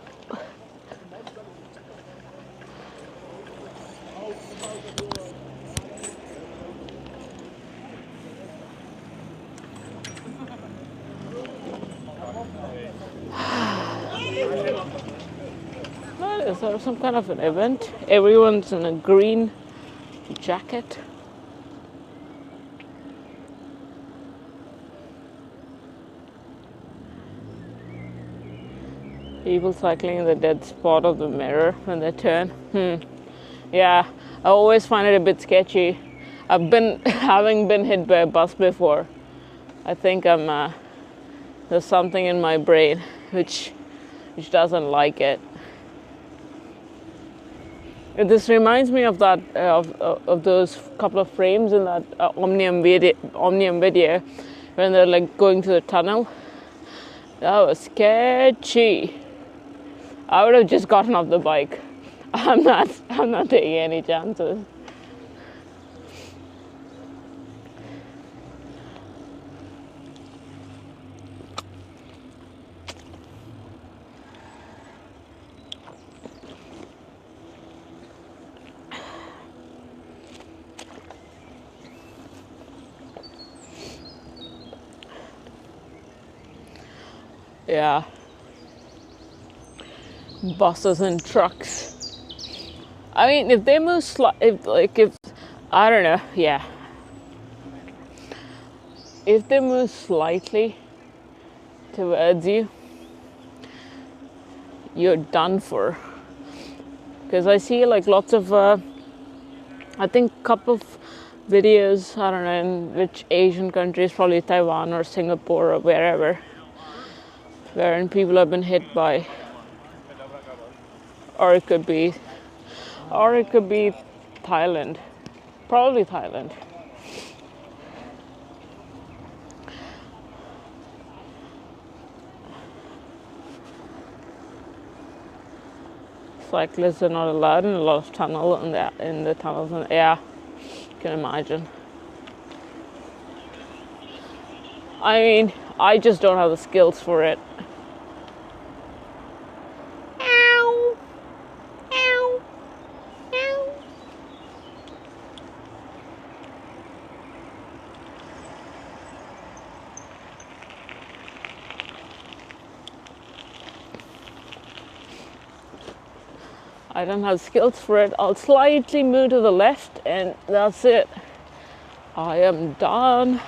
Is there some kind of an event? Everyone's in a green jacket. People cycling in the dead spot of the mirror when they turn. Yeah, I always find it a bit sketchy. Having been hit by a bus before. I think I'm There's something in my brain which doesn't like it. This reminds me of that of those couple of frames in that Omnium video when they're like going through the tunnel. That was sketchy. I would have just gotten off the bike. I'm not taking any chances. Yeah. Buses and trucks. I mean, if they move if I don't know, yeah. If they move slightly towards you, you're done for. Because I see like lots of, I think couple of videos, I don't know in which Asian countries, probably Taiwan or Singapore or wherever, wherein people have been hit by, or it could be Thailand, probably Thailand. Cyclists are not allowed in a lot of tunnels, in the tunnels, and yeah, you can imagine. I mean, I just don't have the skills for it. I don't have skills for it. I'll slightly move to the left and that's it. I am done.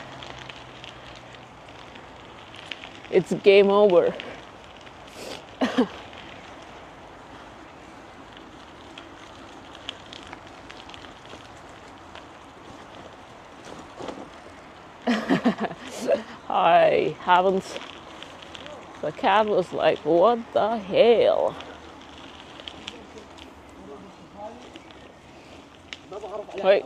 It's game over. I haven't. The cat was like, what the hell? Wait.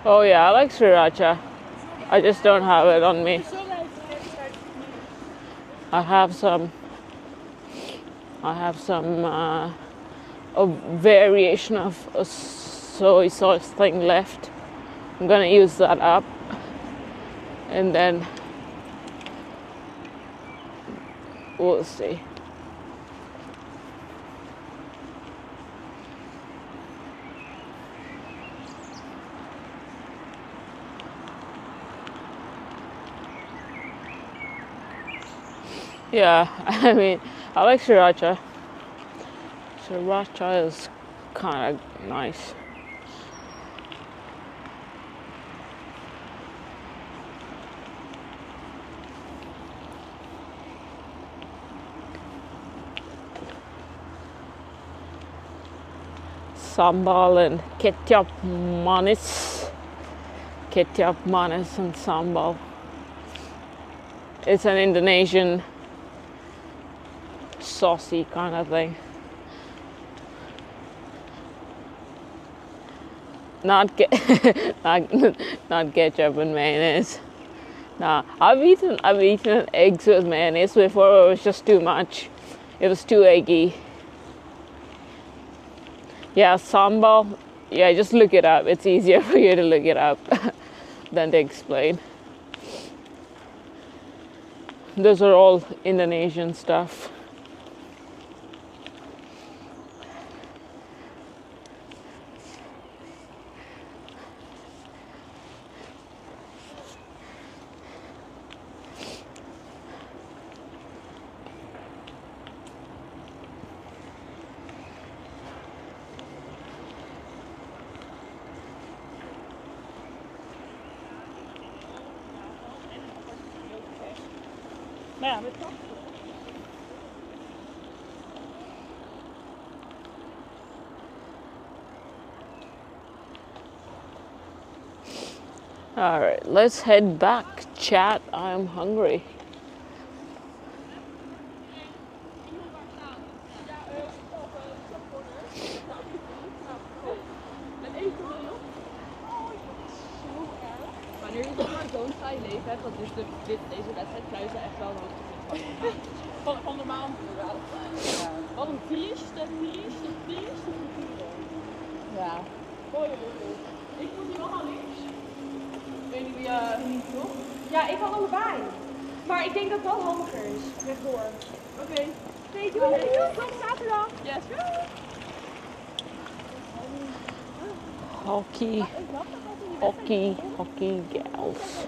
Oh yeah, I like sriracha. I just don't have it on me. I have some a variation of a soy sauce thing left. I'm gonna use that up, and then we'll see. Yeah, I mean, I like sriracha. Sriracha is kind of nice. sambal and ketiap manis. Ketiap manis and sambal. It's an Indonesian saucy kind of thing. Not ketchup and mayonnaise. Nah, I've eaten eggs with mayonnaise before. It was just too much. It was too eggy. Yeah, sambal. Yeah, just look it up. It's easier for you to look it up than to explain. Those are all Indonesian stuff. All right, let's head back, chat. I'm hungry. Wanneer je zeg maar zo'n saai leven hebt, dan is deze wedstrijd pluizen echt wel van de maand. Ja. Wat een trieste. Ja. Mooi. Ik moet hier nog aan links. Weet je wie niet toch? Ja, ik kan allebei. Maar ik denk dat dat handiger is. Rechtdoor. Oké. Nee, doe het. Tot zaterdag. Yes. Hockey gals.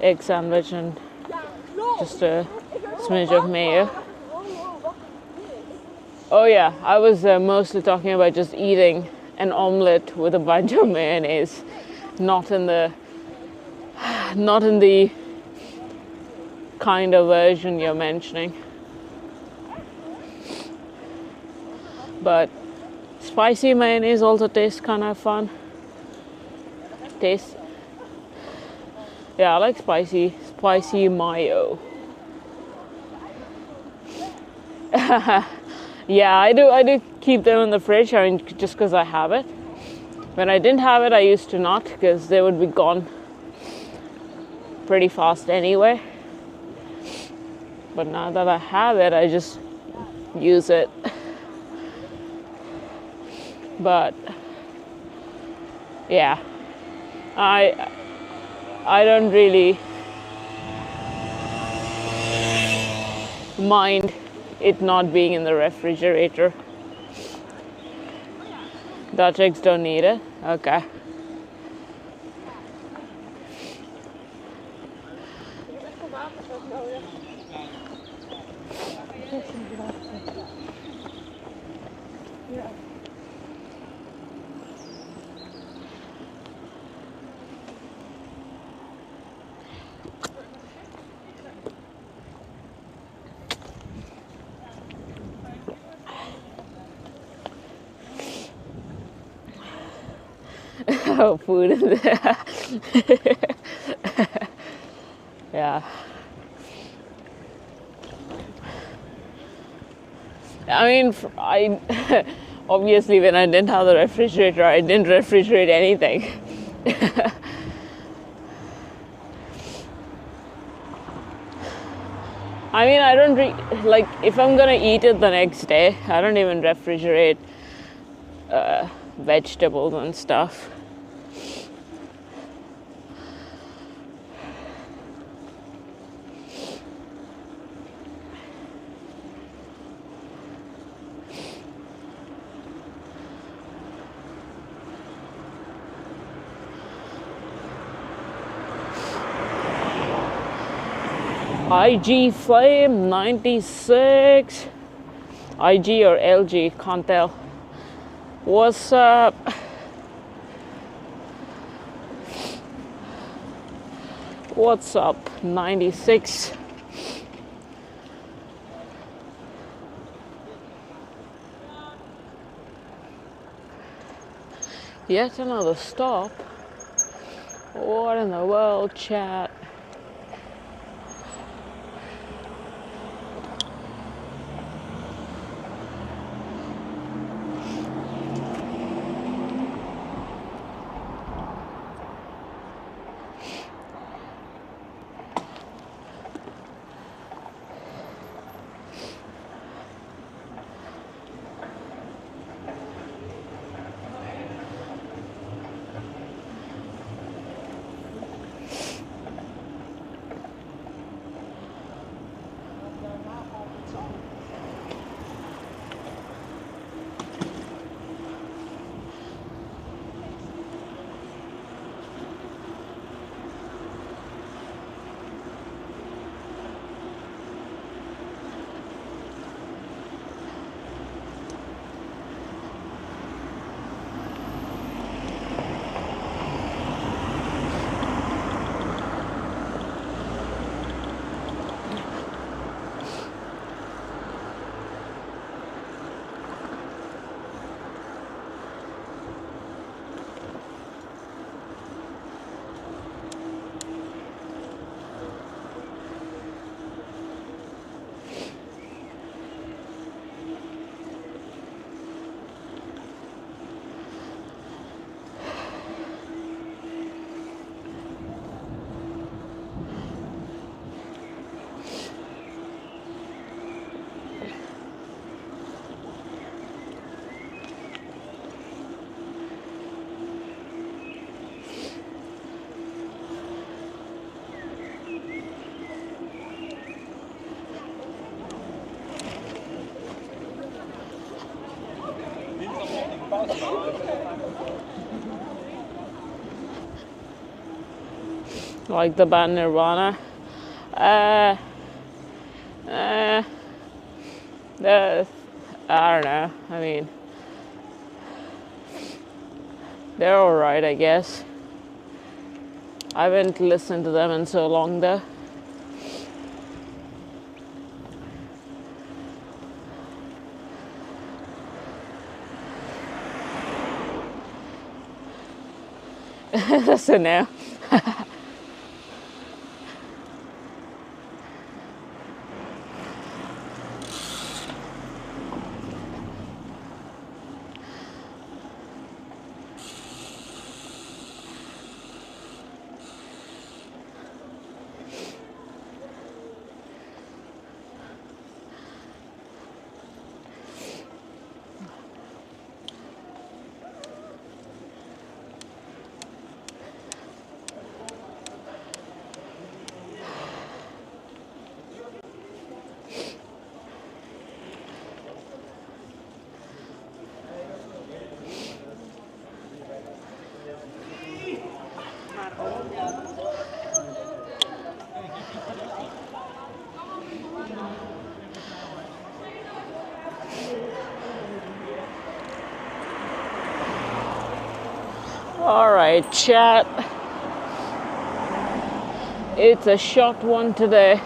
Egg sandwich and just a smidge of mayo. Oh yeah, I was mostly talking about just eating an omelette with a bunch of mayonnaise, not in the kind of version you're mentioning. But spicy mayonnaise also tastes kind of fun. Yeah, I like spicy mayo. Yeah, I do keep them in the fridge. I mean, just because I have it. When I didn't have it, I used to not, because they would be gone pretty fast anyway. But now that I have it, I just use it. But yeah, I don't really mind it not being in the refrigerator. Dutch eggs don't need it? Okay. Oh, food in there. Yeah. I mean, I obviously when I didn't have the refrigerator, I didn't refrigerate anything. I mean, I don't like if I'm gonna eat it the next day, I don't even refrigerate vegetables and stuff. IG Flame 96, IG or LG, can't tell. What's up? What's up, 96? Yet another stop. What in the world, chat? Like the band Nirvana. I don't know. I mean, they're alright, I guess. I haven't listened to them in so long, though. So now. Alright, chat. It's a short one today.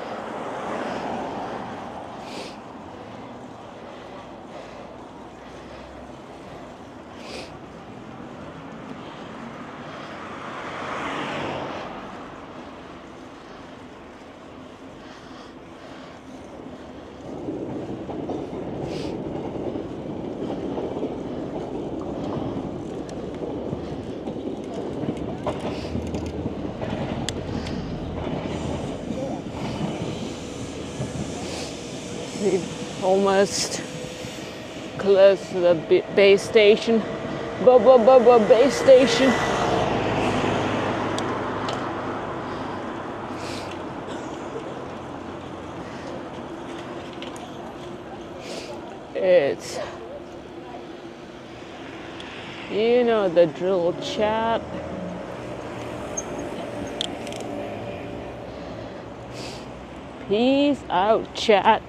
Almost close to the base station. Base station. It's, you know the drill, chat. Peace out, chat.